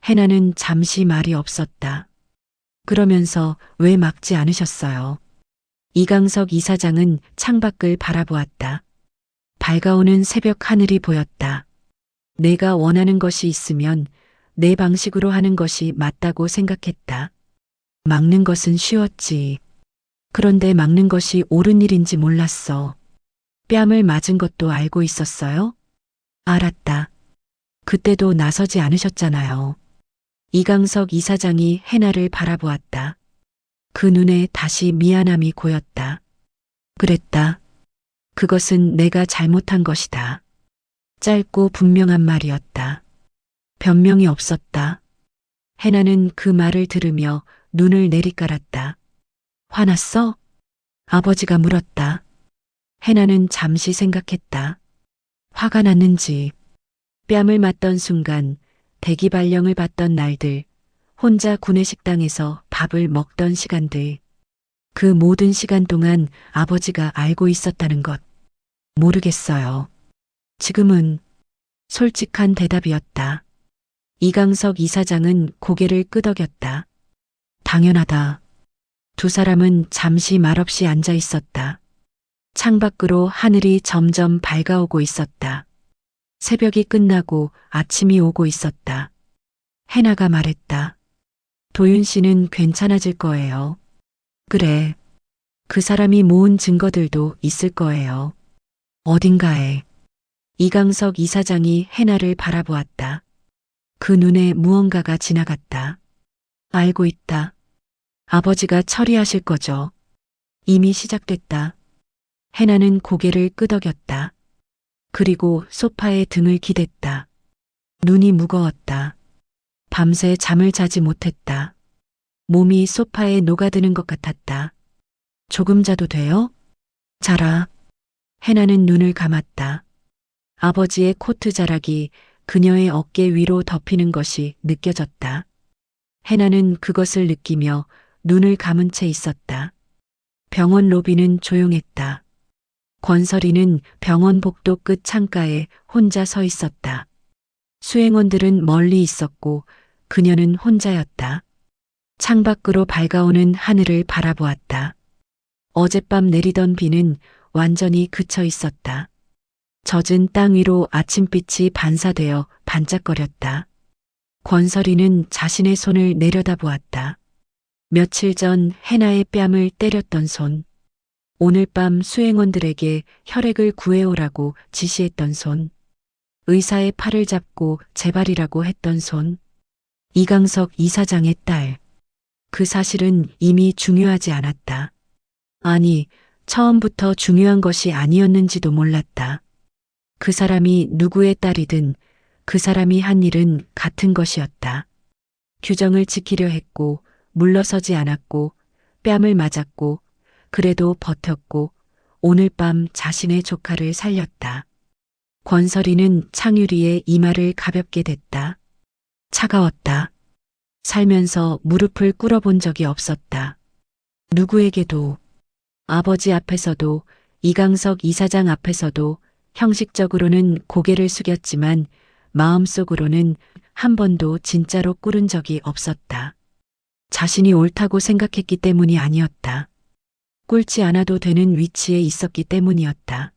Speaker 1: 해나는 잠시 말이 없었다. 그러면서 왜 막지 않으셨어요? 이강석 이사장은 창밖을 바라보았다. 밝아오는 새벽 하늘이 보였다. 내가 원하는 것이 있으면 내 방식으로 하는 것이 맞다고 생각했다. 막는 것은 쉬웠지. 그런데 막는 것이 옳은 일인지 몰랐어. 뺨을 맞은 것도 알고 있었어요? 알았다. 그때도 나서지 않으셨잖아요. 이강석 이사장이 해나를 바라보았다. 그 눈에 다시 미안함이 고였다. 그랬다. 그것은 내가 잘못한 것이다. 짧고 분명한 말이었다. 변명이 없었다. 해나는 그 말을 들으며 눈을 내리깔았다. 화났어? 아버지가 물었다. 해나는 잠시 생각했다. 화가 났는지. 뺨을 맞던 순간, 대기발령을 받던 날들, 혼자 구내식당에서 밥을 먹던 시간들, 그 모든 시간 동안 아버지가 알고 있었다는 것. 모르겠어요. 지금은 솔직한 대답이었다. 이강석 이사장은 고개를 끄덕였다. 당연하다. 두 사람은 잠시 말없이 앉아 있었다. 창밖으로 하늘이 점점 밝아오고 있었다. 새벽이 끝나고 아침이 오고 있었다. 해나가 말했다. 도윤 씨는 괜찮아질 거예요. 그래. 그 사람이 모은 증거들도 있을 거예요. 어딘가에. 이강석 이사장이 해나를 바라보았다. 그 눈에 무언가가 지나갔다. 알고 있다. 아버지가 처리하실 거죠. 이미 시작됐다. 해나는 고개를 끄덕였다. 그리고 소파에 등을 기댔다. 눈이 무거웠다. 밤새 잠을 자지 못했다. 몸이 소파에 녹아드는 것 같았다. 조금 자도 돼요? 자라. 해나는 눈을 감았다. 아버지의 코트 자락이 그녀의 어깨 위로 덮이는 것이 느껴졌다. 해나는 그것을 느끼며 눈을 감은 채 있었다. 병원 로비는 조용했다. 권설이는 병원 복도 끝 창가에 혼자 서 있었다. 수행원들은 멀리 있었고 그녀는 혼자였다. 창밖으로 밝아오는 하늘을 바라보았다. 어젯밤 내리던 비는 완전히 그쳐 있었다. 젖은 땅 위로 아침빛이 반사되어 반짝거렸다. 권설이는 자신의 손을 내려다보았다. 며칠 전 해나의 뺨을 때렸던 손. 오늘 밤 수행원들에게 혈액을 구해오라고 지시했던 손. 의사의 팔을 잡고 제발이라고 했던 손. 이강석 이사장의 딸. 그 사실은 이미 중요하지 않았다. 아니, 처음부터 중요한 것이 아니었는지도 몰랐다. 그 사람이 누구의 딸이든 그 사람이 한 일은 같은 것이었다. 규정을 지키려 했고 물러서지 않았고 뺨을 맞았고 그래도 버텼고 오늘 밤 자신의 조카를 살렸다. 권설이는 창유리에 이마를 가볍게 댔다. 차가웠다. 살면서 무릎을 꿇어본 적이 없었다. 누구에게도, 아버지 앞에서도, 이강석 이사장 앞에서도 형식적으로는 고개를 숙였지만 마음속으로는 한 번도 진짜로 꿇은 적이 없었다. 자신이 옳다고 생각했기 때문이 아니었다. 꿇지 않아도 되는 위치에 있었기 때문이었다.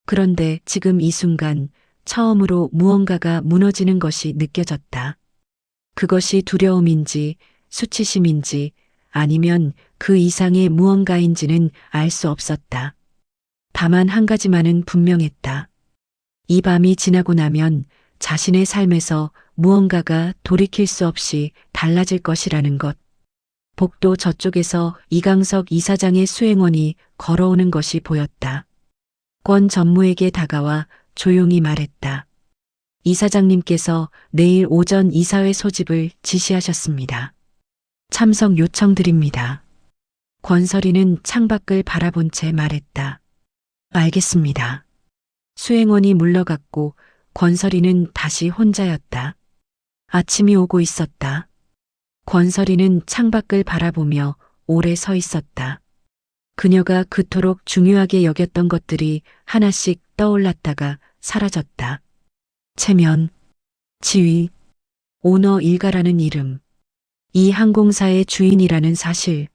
Speaker 1: 그런데 지금 이 순간 처음으로 무언가가 무너지는 것이 느껴졌다. 그것이 두려움인지 수치심인지 아니면 그 이상의 무언가인지는 알 수 없었다. 다만 한 가지만은 분명했다. 이 밤이 지나고 나면 자신의 삶에서 무언가가 돌이킬 수 없이 달라질 것이라는 것. 복도 저쪽에서 이강석 이사장의 수행원이 걸어오는 것이 보였다. 권 전무에게 다가와 조용히 말했다. 이사장님께서 내일 오전 이사회 소집을 지시하셨습니다. 참석 요청드립니다. 권설이는 창밖을 바라본 채 말했다. 알겠습니다. 수행원이 물러갔고 권설이는 다시 혼자였다. 아침이 오고 있었다. 권설이는 창밖을 바라보며 오래 서 있었다. 그녀가 그토록 중요하게 여겼던 것들이 하나씩 떠올랐다가 사라졌다. 체면, 지위, 오너 일가라는 이름, 이 항공사의 주인이라는 사실,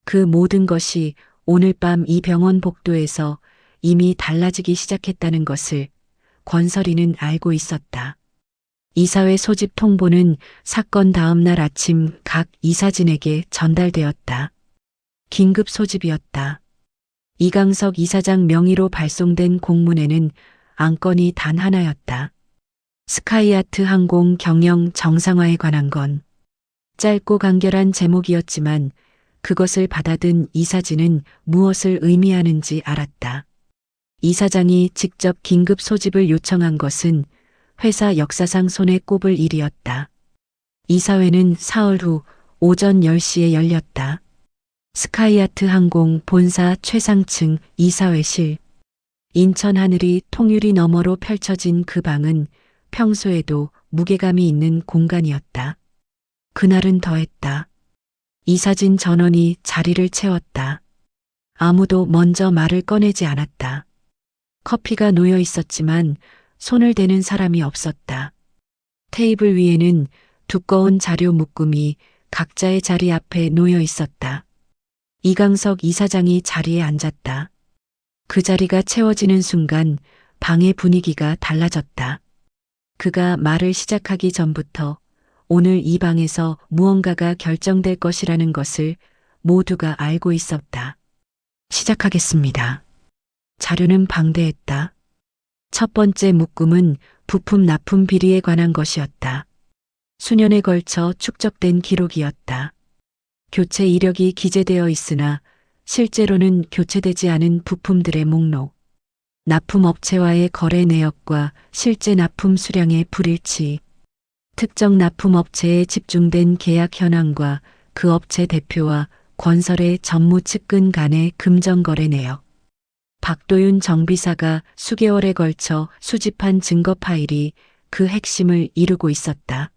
Speaker 1: 그 모든 것이 오늘 밤 이 병원 복도에서 이미 달라지기 시작했다는 것을 권설이는 알고 있었다. 이사회 소집 통보는 사건 다음 날 아침 각 이사진에게 전달되었다. 긴급 소집이었다. 이강석 이사장 명의로 발송된 공문에는 안건이 단 하나였다. 스카이아트 항공 경영 정상화에 관한 건. 짧고 간결한 제목이었지만 그것을 받아든 이사진은 무엇을 의미하는지 알았다. 이사장이 직접 긴급 소집을 요청한 것은 회사 역사상 손에 꼽을 일이었다. 이사회는 사흘 후 오전 10시에 열렸다. 스카이아트 항공 본사 최상층 이사회실. 인천 하늘이 통유리 너머로 펼쳐진 그 방은 평소에도 무게감이 있는 공간이었다. 그날은 더했다. 이사진 전원이 자리를 채웠다. 아무도 먼저 말을 꺼내지 않았다. 커피가 놓여 있었지만 손을 대는 사람이 없었다. 테이블 위에는 두꺼운 자료 묶음이 각자의 자리 앞에 놓여 있었다. 이강석 이사장이 자리에 앉았다. 그 자리가 채워지는 순간 방의 분위기가 달라졌다. 그가 말을 시작하기 전부터 오늘 이 방에서 무언가가 결정될 것이라는 것을 모두가 알고 있었다. 시작하겠습니다. 자료는 방대했다. 첫 번째 묶음은 부품 납품 비리에 관한 것이었다. 수년에 걸쳐 축적된 기록이었다. 교체 이력이 기재되어 있으나 실제로는 교체되지 않은 부품들의 목록, 납품업체와의 거래 내역과 실제 납품 수량의 불일치, 특정 납품업체에 집중된 계약 현황과 그 업체 대표와 권설의 전무 측근 간의 금전거래 내역, 박도윤 정비사가 수개월에 걸쳐 수집한 증거 파일이 그 핵심을 이루고 있었다.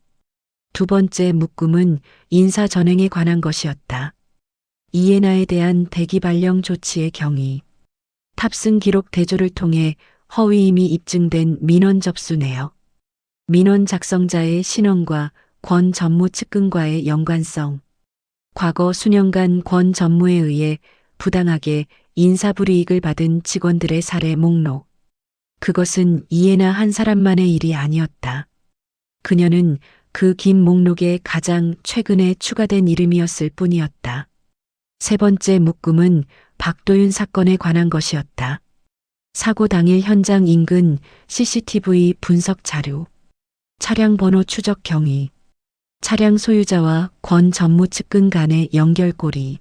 Speaker 1: 두 번째 묶음은 인사 전횡에 관한 것이었다. 이해나에 대한 대기 발령 조치의 경위, 탑승 기록 대조를 통해 허위임이 입증된 민원 접수 내역, 민원 작성자의 신원과 권 전무 측근과의 연관성, 과거 수년간 권 전무에 의해 부당하게 인사불이익을 받은 직원들의 사례 목록. 그것은 이해나 한 사람만의 일이 아니었다. 그녀는 그 긴 목록에 가장 최근에 추가된 이름이었을 뿐이었다. 세 번째 묶음은 박도윤 사건에 관한 것이었다. 사고 당일 현장 인근 CCTV 분석 자료, 차량 번호 추적 경위, 차량 소유자와 권 전무 측근 간의 연결고리,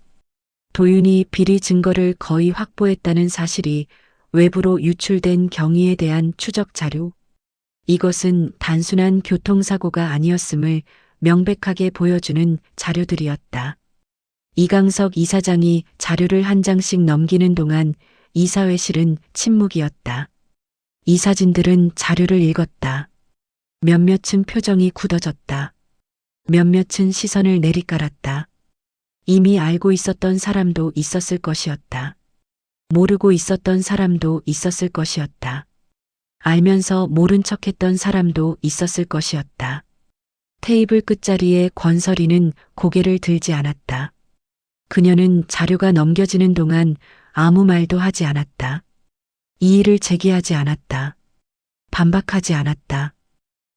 Speaker 1: 도윤이 비리 증거를 거의 확보했다는 사실이 외부로 유출된 경위에 대한 추적 자료. 이것은 단순한 교통사고가 아니었음을 명백하게 보여주는 자료들이었다. 이강석 이사장이 자료를 한 장씩 넘기는 동안 이사회실은 침묵이었다. 이사진들은 자료를 읽었다. 몇몇은 표정이 굳어졌다. 몇몇은 시선을 내리깔았다. 이미 알고 있었던 사람도 있었을 것이었다. 모르고 있었던 사람도 있었을 것이었다. 알면서 모른 척했던 사람도 있었을 것이었다. 테이블 끝자리에 권설이는 고개를 들지 않았다. 그녀는 자료가 넘겨지는 동안 아무 말도 하지 않았다. 이의를 제기하지 않았다. 반박하지 않았다.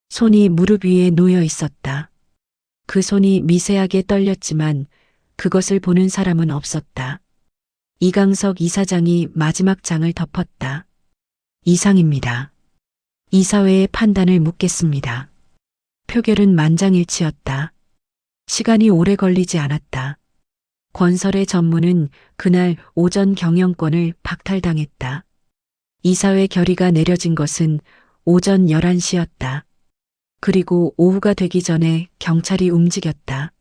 Speaker 1: 손이 무릎 위에 놓여 있었다. 그 손이 미세하게 떨렸지만 그것을 보는 사람은 없었다. 이강석 이사장이 마지막 장을 덮었다. 이상입니다. 이사회의 판단을 묻겠습니다. 표결은 만장일치였다. 시간이 오래 걸리지 않았다. 권설의 전무는 그날 오전 경영권을 박탈당했다. 이사회 결의가 내려진 것은 오전 11시였다. 그리고 오후가 되기 전에 경찰이 움직였다.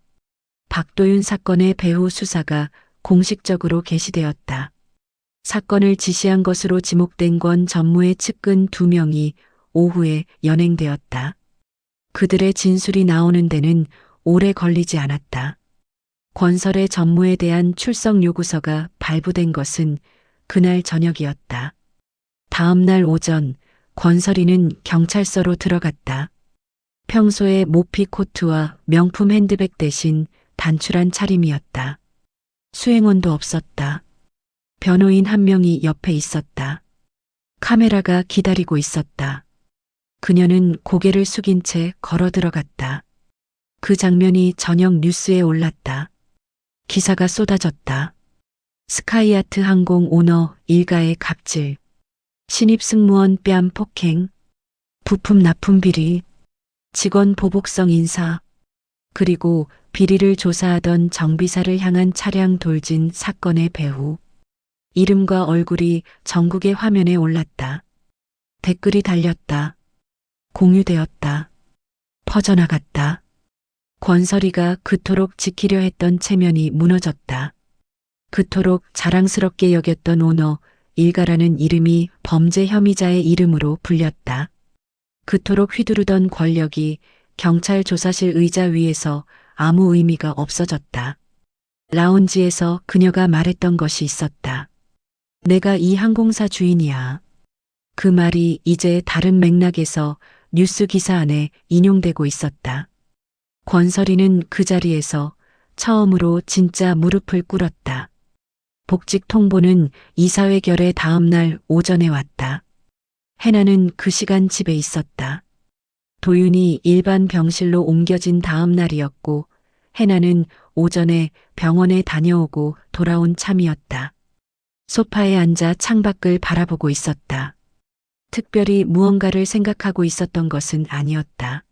Speaker 1: 박도윤 사건의 배후 수사가 공식적으로 개시되었다. 사건을 지시한 것으로 지목된 권 전무의 측근 2명이 오후에 연행되었다. 그들의 진술이 나오는 데는 오래 걸리지 않았다. 권설의 전무에 대한 출석 요구서가 발부된 것은 그날 저녁이었다. 다음 날 오전 권설이는 경찰서로 들어갔다. 평소의 모피 코트와 명품 핸드백 대신 단출한 차림이었다. 수행원도 없었다. 변호인 한 명이 옆에 있었다. 카메라가 기다리고 있었다. 그녀는 고개를 숙인 채 걸어 들어갔다. 그 장면이 저녁 뉴스에 올랐다. 기사가 쏟아졌다. 스카이아트 항공 오너 일가의 갑질, 신입 승무원 뺨 폭행, 부품 납품 비리, 직원 보복성 인사, 그리고 비리를 조사하던 정비사를 향한 차량 돌진 사건의 배후. 이름과 얼굴이 전국의 화면에 올랐다. 댓글이 달렸다. 공유되었다. 퍼져나갔다. 권설이가 그토록 지키려 했던 체면이 무너졌다. 그토록 자랑스럽게 여겼던 오너 일가라는 이름이 범죄 혐의자의 이름으로 불렸다. 그토록 휘두르던 권력이 경찰 조사실 의자 위에서 아무 의미가 없어졌다. 라운지에서 그녀가 말했던 것이 있었다. 내가 이 항공사 주인이야. 그 말이 이제 다른 맥락에서 뉴스 기사 안에 인용되고 있었다. 권설이는 그 자리에서 처음으로 진짜 무릎을 꿇었다. 복직 통보는 이사회 결의 다음 날 오전에 왔다. 해나는 그 시간 집에 있었다. 도윤이 일반 병실로 옮겨진 다음 날이었고 해나는 오전에 병원에 다녀오고 돌아온 참이었다. 소파에 앉아 창밖을 바라보고 있었다. 특별히 무언가를 생각하고 있었던 것은 아니었다.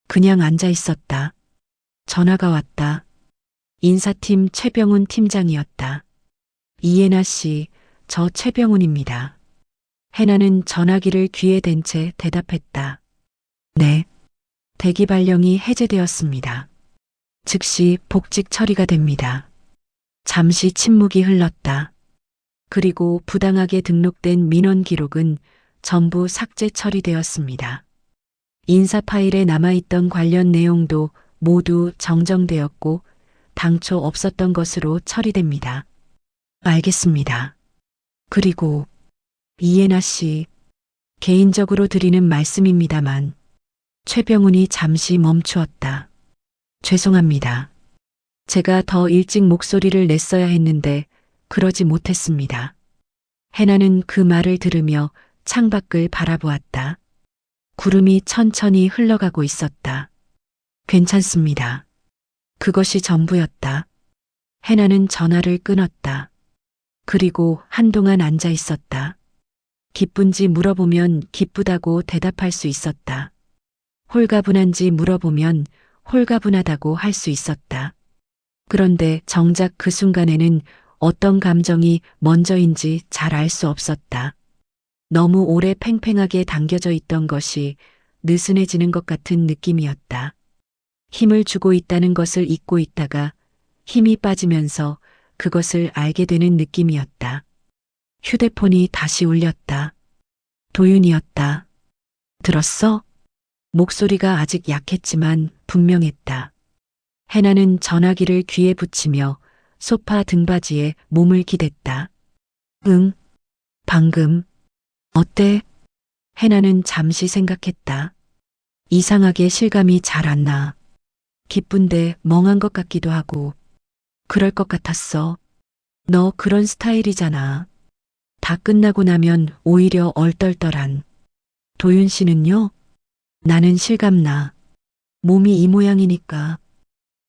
Speaker 1: 그냥 앉아 있었다. 전화가 왔다. 인사팀 최병훈 팀장이었다. 이예나 씨, 저 최병훈입니다. 해나는 전화기를 귀에 댄 채 대답했다. 네. 대기 발령이 해제되었습니다. 즉시 복직 처리가 됩니다. 잠시 침묵이 흘렀다. 그리고 부당하게 등록된 민원 기록은 전부 삭제 처리되었습니다. 인사 파일에 남아있던 관련 내용도 모두 정정되었고 당초 없었던 것으로 처리됩니다. 알겠습니다. 그리고 이예나 씨, 개인적으로 드리는 말씀입니다만 최병훈이 잠시 멈추었다. 죄송합니다. 제가 더 일찍 목소리를 냈어야 했는데 그러지 못했습니다. 해나는 그 말을 들으며 창밖을 바라보았다. 구름이 천천히 흘러가고 있었다. 괜찮습니다. 그것이 전부였다. 해나는 전화를 끊었다. 그리고 한동안 앉아 있었다. 기쁜지 물어보면 기쁘다고 대답할 수 있었다. 홀가분한지 물어보면 홀가분하다고 할 수 있었다. 그런데 정작 그 순간에는 어떤 감정이 먼저인지 잘 알 수 없었다. 너무 오래 팽팽하게 당겨져 있던 것이 느슨해지는 것 같은 느낌이었다. 힘을 주고 있다는 것을 잊고 있다가 힘이 빠지면서 그것을 알게 되는 느낌이었다. 휴대폰이 다시 울렸다. 도윤이었다. 들었어? 목소리가 아직 약했지만 분명했다. 해나는 전화기를 귀에 붙이며 소파 등받이에 몸을 기댔다. 응, 방금. 어때? 해나는 잠시 생각했다. 이상하게 실감이 잘 안 나. 기쁜데 멍한 것 같기도 하고. 그럴 것 같았어. 너 그런 스타일이잖아. 다 끝나고 나면 오히려 얼떨떨한. 도윤 씨는요? 나는 실감나. 몸이 이 모양이니까.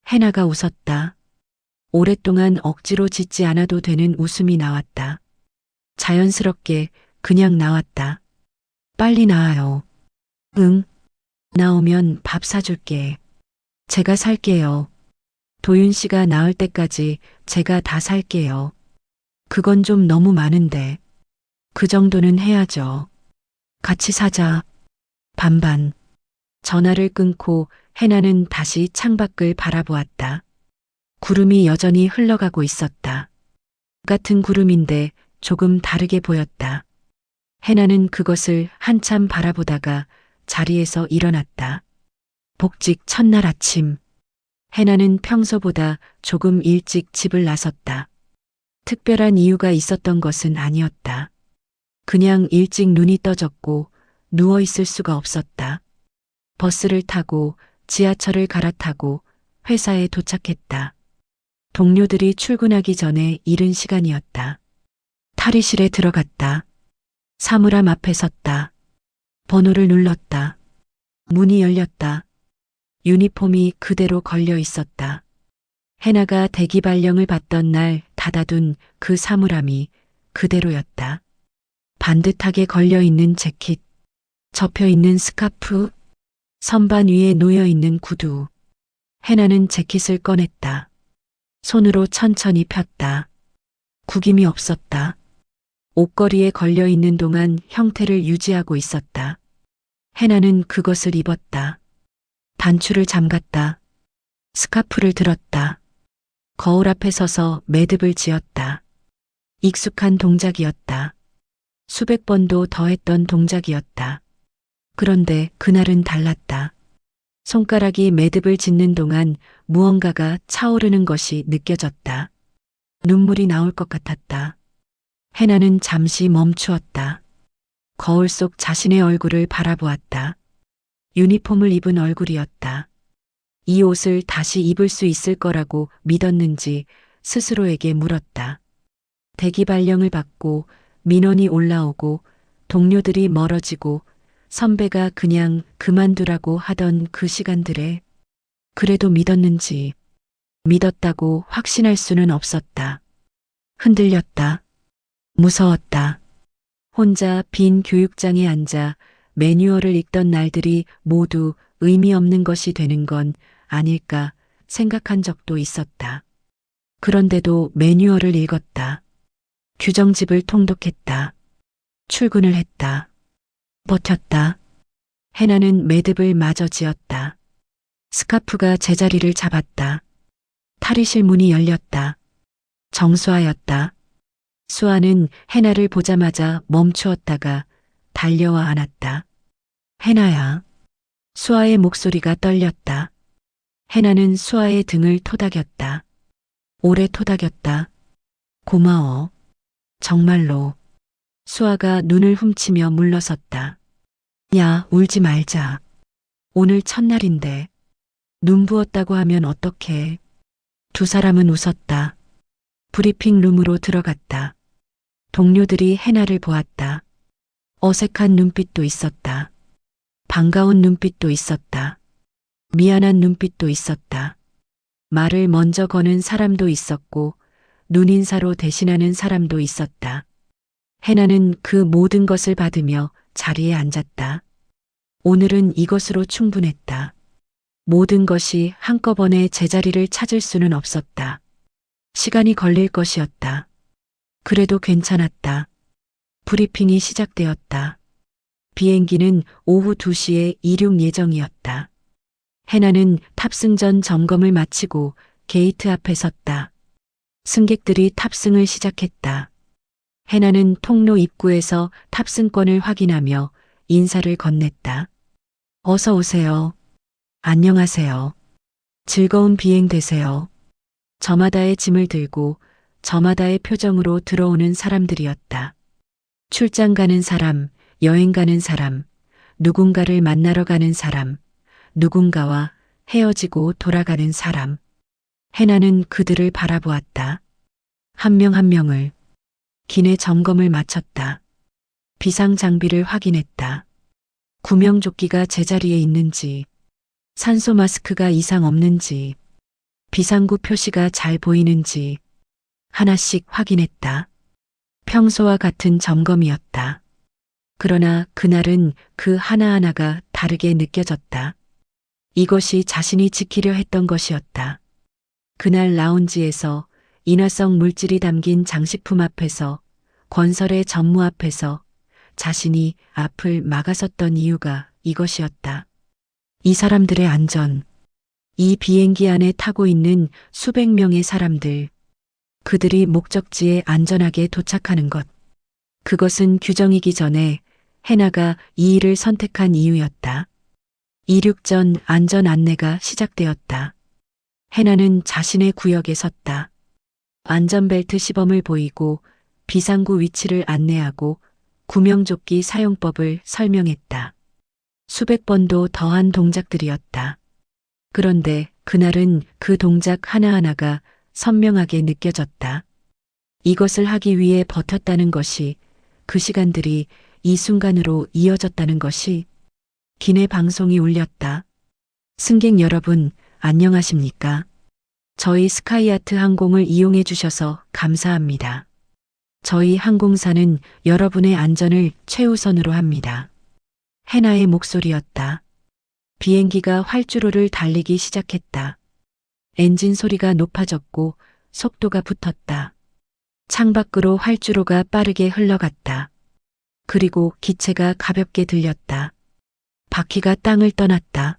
Speaker 1: 해나가 웃었다. 오랫동안 억지로 짓지 않아도 되는 웃음이 나왔다. 자연스럽게 그냥 나왔다. 빨리 나와요. 응. 나오면 밥 사줄게. 제가 살게요. 도윤 씨가 나을 때까지 제가 다 살게요. 그건 좀 너무 많은데. 그 정도는 해야죠. 같이 사자. 반반. 전화를 끊고 해나는 다시 창밖을 바라보았다. 구름이 여전히 흘러가고 있었다. 같은 구름인데 조금 다르게 보였다. 해나는 그것을 한참 바라보다가 자리에서 일어났다. 복직 첫날 아침. 해나는 평소보다 조금 일찍 집을 나섰다. 특별한 이유가 있었던 것은 아니었다. 그냥 일찍 눈이 떠졌고 누워 있을 수가 없었다. 버스를 타고 지하철을 갈아타고 회사에 도착했다. 동료들이 출근하기 전에 이른 시간이었다. 탈의실에 들어갔다. 사물함 앞에 섰다. 번호를 눌렀다. 문이 열렸다. 유니폼이 그대로 걸려 있었다. 해나가 대기 발령을 받던 날 닫아둔 그 사물함이 그대로였다. 반듯하게 걸려 있는 재킷, 접혀 있는 스카프, 선반 위에 놓여 있는 구두. 해나는 재킷을 꺼냈다. 손으로 천천히 폈다. 구김이 없었다. 옷걸이에 걸려 있는 동안 형태를 유지하고 있었다. 해나는 그것을 입었다. 단추를 잠갔다. 스카프를 들었다. 거울 앞에 서서 매듭을 지었다. 익숙한 동작이었다. 수백 번도 더 했던 동작이었다. 그런데 그날은 달랐다. 손가락이 매듭을 짓는 동안 무언가가 차오르는 것이 느껴졌다. 눈물이 나올 것 같았다. 해나는 잠시 멈추었다. 거울 속 자신의 얼굴을 바라보았다. 유니폼을 입은 얼굴이었다. 이 옷을 다시 입을 수 있을 거라고 믿었는지 스스로에게 물었다. 대기 발령을 받고 민원이 올라오고 동료들이 멀어지고 선배가 그냥 그만두라고 하던 그 시간들에 그래도 믿었는지 믿었다고 확신할 수는 없었다. 흔들렸다. 무서웠다. 혼자 빈 교육장에 앉아 매뉴얼을 읽던 날들이 모두 의미 없는 것이 되는 건 아닐까 생각한 적도 있었다. 그런데도 매뉴얼을 읽었다. 규정집을 통독했다. 출근을 했다. 버텼다. 해나는 매듭을 마저 지었다. 스카프가 제자리를 잡았다. 탈의실 문이 열렸다. 정수아였다. 수아는 해나를 보자마자 멈추었다가 달려와 안았다. 해나야. 수아의 목소리가 떨렸다. 해나는 수아의 등을 토닥였다. 오래 토닥였다. 고마워. 정말로. 수아가 눈을 훔치며 물러섰다. 야, 울지 말자. 오늘 첫날인데. 눈 부었다고 하면 어떡해. 두 사람은 웃었다. 브리핑 룸으로 들어갔다. 동료들이 해나를 보았다. 어색한 눈빛도 있었다. 반가운 눈빛도 있었다. 미안한 눈빛도 있었다. 말을 먼저 거는 사람도 있었고 눈인사로 대신하는 사람도 있었다. 해나는 그 모든 것을 받으며 자리에 앉았다. 오늘은 이것으로 충분했다. 모든 것이 한꺼번에 제자리를 찾을 수는 없었다. 시간이 걸릴 것이었다. 그래도 괜찮았다. 브리핑이 시작되었다. 비행기는 오후 2시에 이륙 예정이었다. 해나는 탑승 전 점검을 마치고 게이트 앞에 섰다. 승객들이 탑승을 시작했다. 해나는 통로 입구에서 탑승권을 확인하며 인사를 건넸다. 어서 오세요. 안녕하세요. 즐거운 비행 되세요. 저마다의 짐을 들고 저마다의 표정으로 들어오는 사람들이었다. 출장 가는 사람, 여행 가는 사람, 누군가를 만나러 가는 사람, 누군가와 헤어지고 돌아가는 사람. 해나는 그들을 바라보았다. 한 명 한 명을. 기내 점검을 마쳤다. 비상 장비를 확인했다. 구명조끼가 제자리에 있는지, 산소 마스크가 이상 없는지, 비상구 표시가 잘 보이는지 하나씩 확인했다. 평소와 같은 점검이었다. 그러나 그날은 그 하나하나가 다르게 느껴졌다. 이것이 자신이 지키려 했던 것이었다. 그날 라운지에서 인화성 물질이 담긴 장식품 앞에서, 권설의 전무 앞에서 자신이 앞을 막아섰던 이유가 이것이었다. 이 사람들의 안전, 이 비행기 안에 타고 있는 수백 명의 사람들, 그들이 목적지에 안전하게 도착하는 것. 그것은 규정이기 전에 해나가 이 일을 선택한 이유였다. 이륙 전 안전 안내가 시작되었다. 해나는 자신의 구역에 섰다. 안전벨트 시범을 보이고 비상구 위치를 안내하고 구명조끼 사용법을 설명했다. 수백 번도 더한 동작들이었다. 그런데 그날은 그 동작 하나하나가 선명하게 느껴졌다. 이것을 하기 위해 버텼다는 것이, 그 시간들이 이 순간으로 이어졌다는 것이. 기내 방송이 울렸다. 승객 여러분, 안녕하십니까? 저희 스카이아트 항공을 이용해 주셔서 감사합니다. 저희 항공사는 여러분의 안전을 최우선으로 합니다. 해나의 목소리였다. 비행기가 활주로를 달리기 시작했다. 엔진 소리가 높아졌고 속도가 붙었다. 창밖으로 활주로가 빠르게 흘러갔다. 그리고 기체가 가볍게 들렸다. 바퀴가 땅을 떠났다.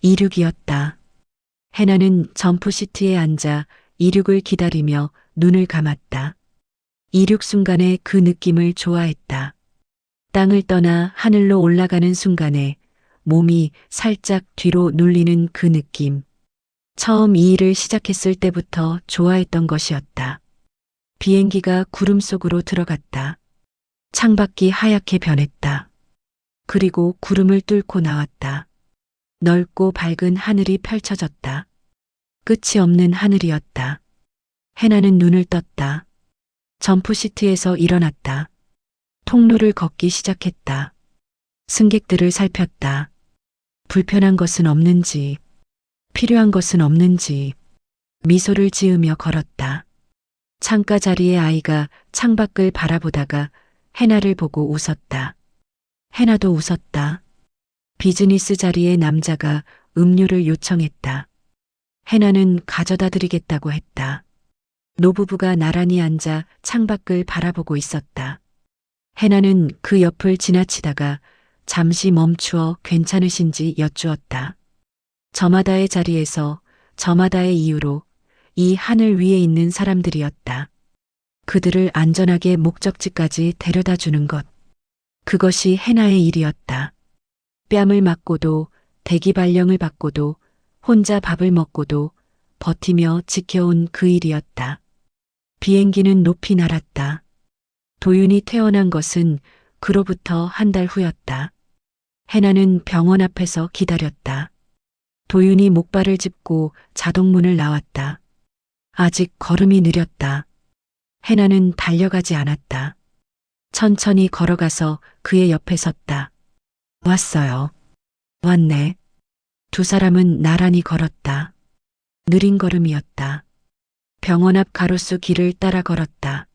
Speaker 1: 이륙이었다. 해나는 점프 시트에 앉아 이륙을 기다리며 눈을 감았다. 이륙 순간의 그 느낌을 좋아했다. 땅을 떠나 하늘로 올라가는 순간에 몸이 살짝 뒤로 눌리는 그 느낌. 처음 이 일을 시작했을 때부터 좋아했던 것이었다. 비행기가 구름 속으로 들어갔다. 창밖이 하얗게 변했다. 그리고 구름을 뚫고 나왔다. 넓고 밝은 하늘이 펼쳐졌다. 끝이 없는 하늘이었다. 해나는 눈을 떴다. 점프 시트에서 일어났다. 통로를 걷기 시작했다. 승객들을 살폈다. 불편한 것은 없는지, 필요한 것은 없는지, 미소를 지으며 걸었다. 창가 자리의 아이가 창밖을 바라보다가 해나를 보고 웃었다. 해나도 웃었다. 비즈니스 자리의 남자가 음료를 요청했다. 해나는 가져다 드리겠다고 했다. 노부부가 나란히 앉아 창밖을 바라보고 있었다. 해나는 그 옆을 지나치다가 잠시 멈추어 괜찮으신지 여쭈었다. 저마다의 자리에서 저마다의 이유로 이 하늘 위에 있는 사람들이었다. 그들을 안전하게 목적지까지 데려다 주는 것. 그것이 해나의 일이었다. 뺨을 맞고도, 대기 발령을 받고도, 혼자 밥을 먹고도 버티며 지켜온 그 일이었다. 비행기는 높이 날았다. 도윤이 퇴원한 것은 그로부터 한 달 후였다. 해나는 병원 앞에서 기다렸다. 도윤이 목발을 짚고 자동문을 나왔다. 아직 걸음이 느렸다. 해나는 달려가지 않았다. 천천히 걸어가서 그의 옆에 섰다. 왔어요. 왔네. 두 사람은 나란히 걸었다. 느린 걸음이었다. 병원 앞 가로수 길을 따라 걸었다.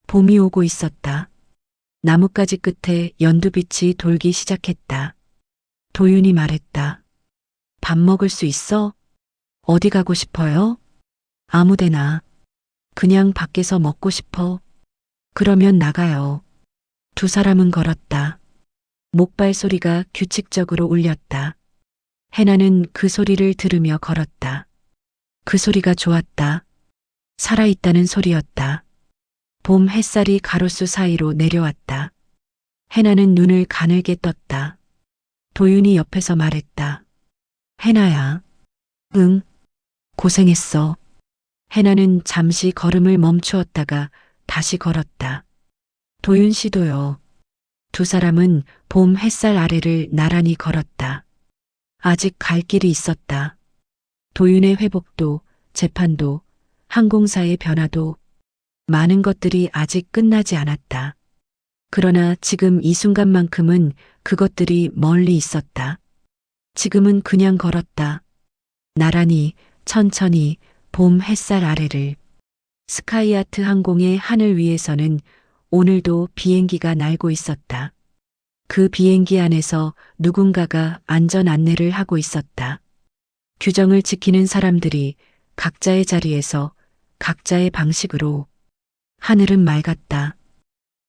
Speaker 1: 봄이 오고 있었다. 나뭇가지 끝에 연두빛이 돌기 시작했다. 도윤이 말했다. 밥 먹을 수 있어? 어디 가고 싶어요? 아무데나. 그냥 밖에서 먹고 싶어. 그러면 나가요. 두 사람은 걸었다. 목발 소리가 규칙적으로 울렸다. 해나는 그 소리를 들으며 걸었다. 그 소리가 좋았다. 살아있다는 소리였다. 봄 햇살이 가로수 사이로 내려왔다. 해나는 눈을 가늘게 떴다. 도윤이 옆에서 말했다. 해나야. 응, 고생했어. 해나는 잠시 걸음을 멈추었다가 다시 걸었다. 도윤 씨도요. 두 사람은 봄 햇살 아래를 나란히 걸었다. 아직 갈 길이 있었다. 도윤의 회복도, 재판도, 항공사의 변화도 많은 것들이 아직 끝나지 않았다. 그러나 지금 이 순간만큼은 그것들이 멀리 있었다. 지금은 그냥 걸었다. 나란히, 천천히 봄 햇살 아래를. 스카이아트 항공의 하늘 위에서는 오늘도 비행기가 날고 있었다. 그 비행기 안에서 누군가가 안전 안내를 하고 있었다. 규정을 지키는 사람들이 각자의 자리에서 각자의 방식으로. 하늘은 맑았다.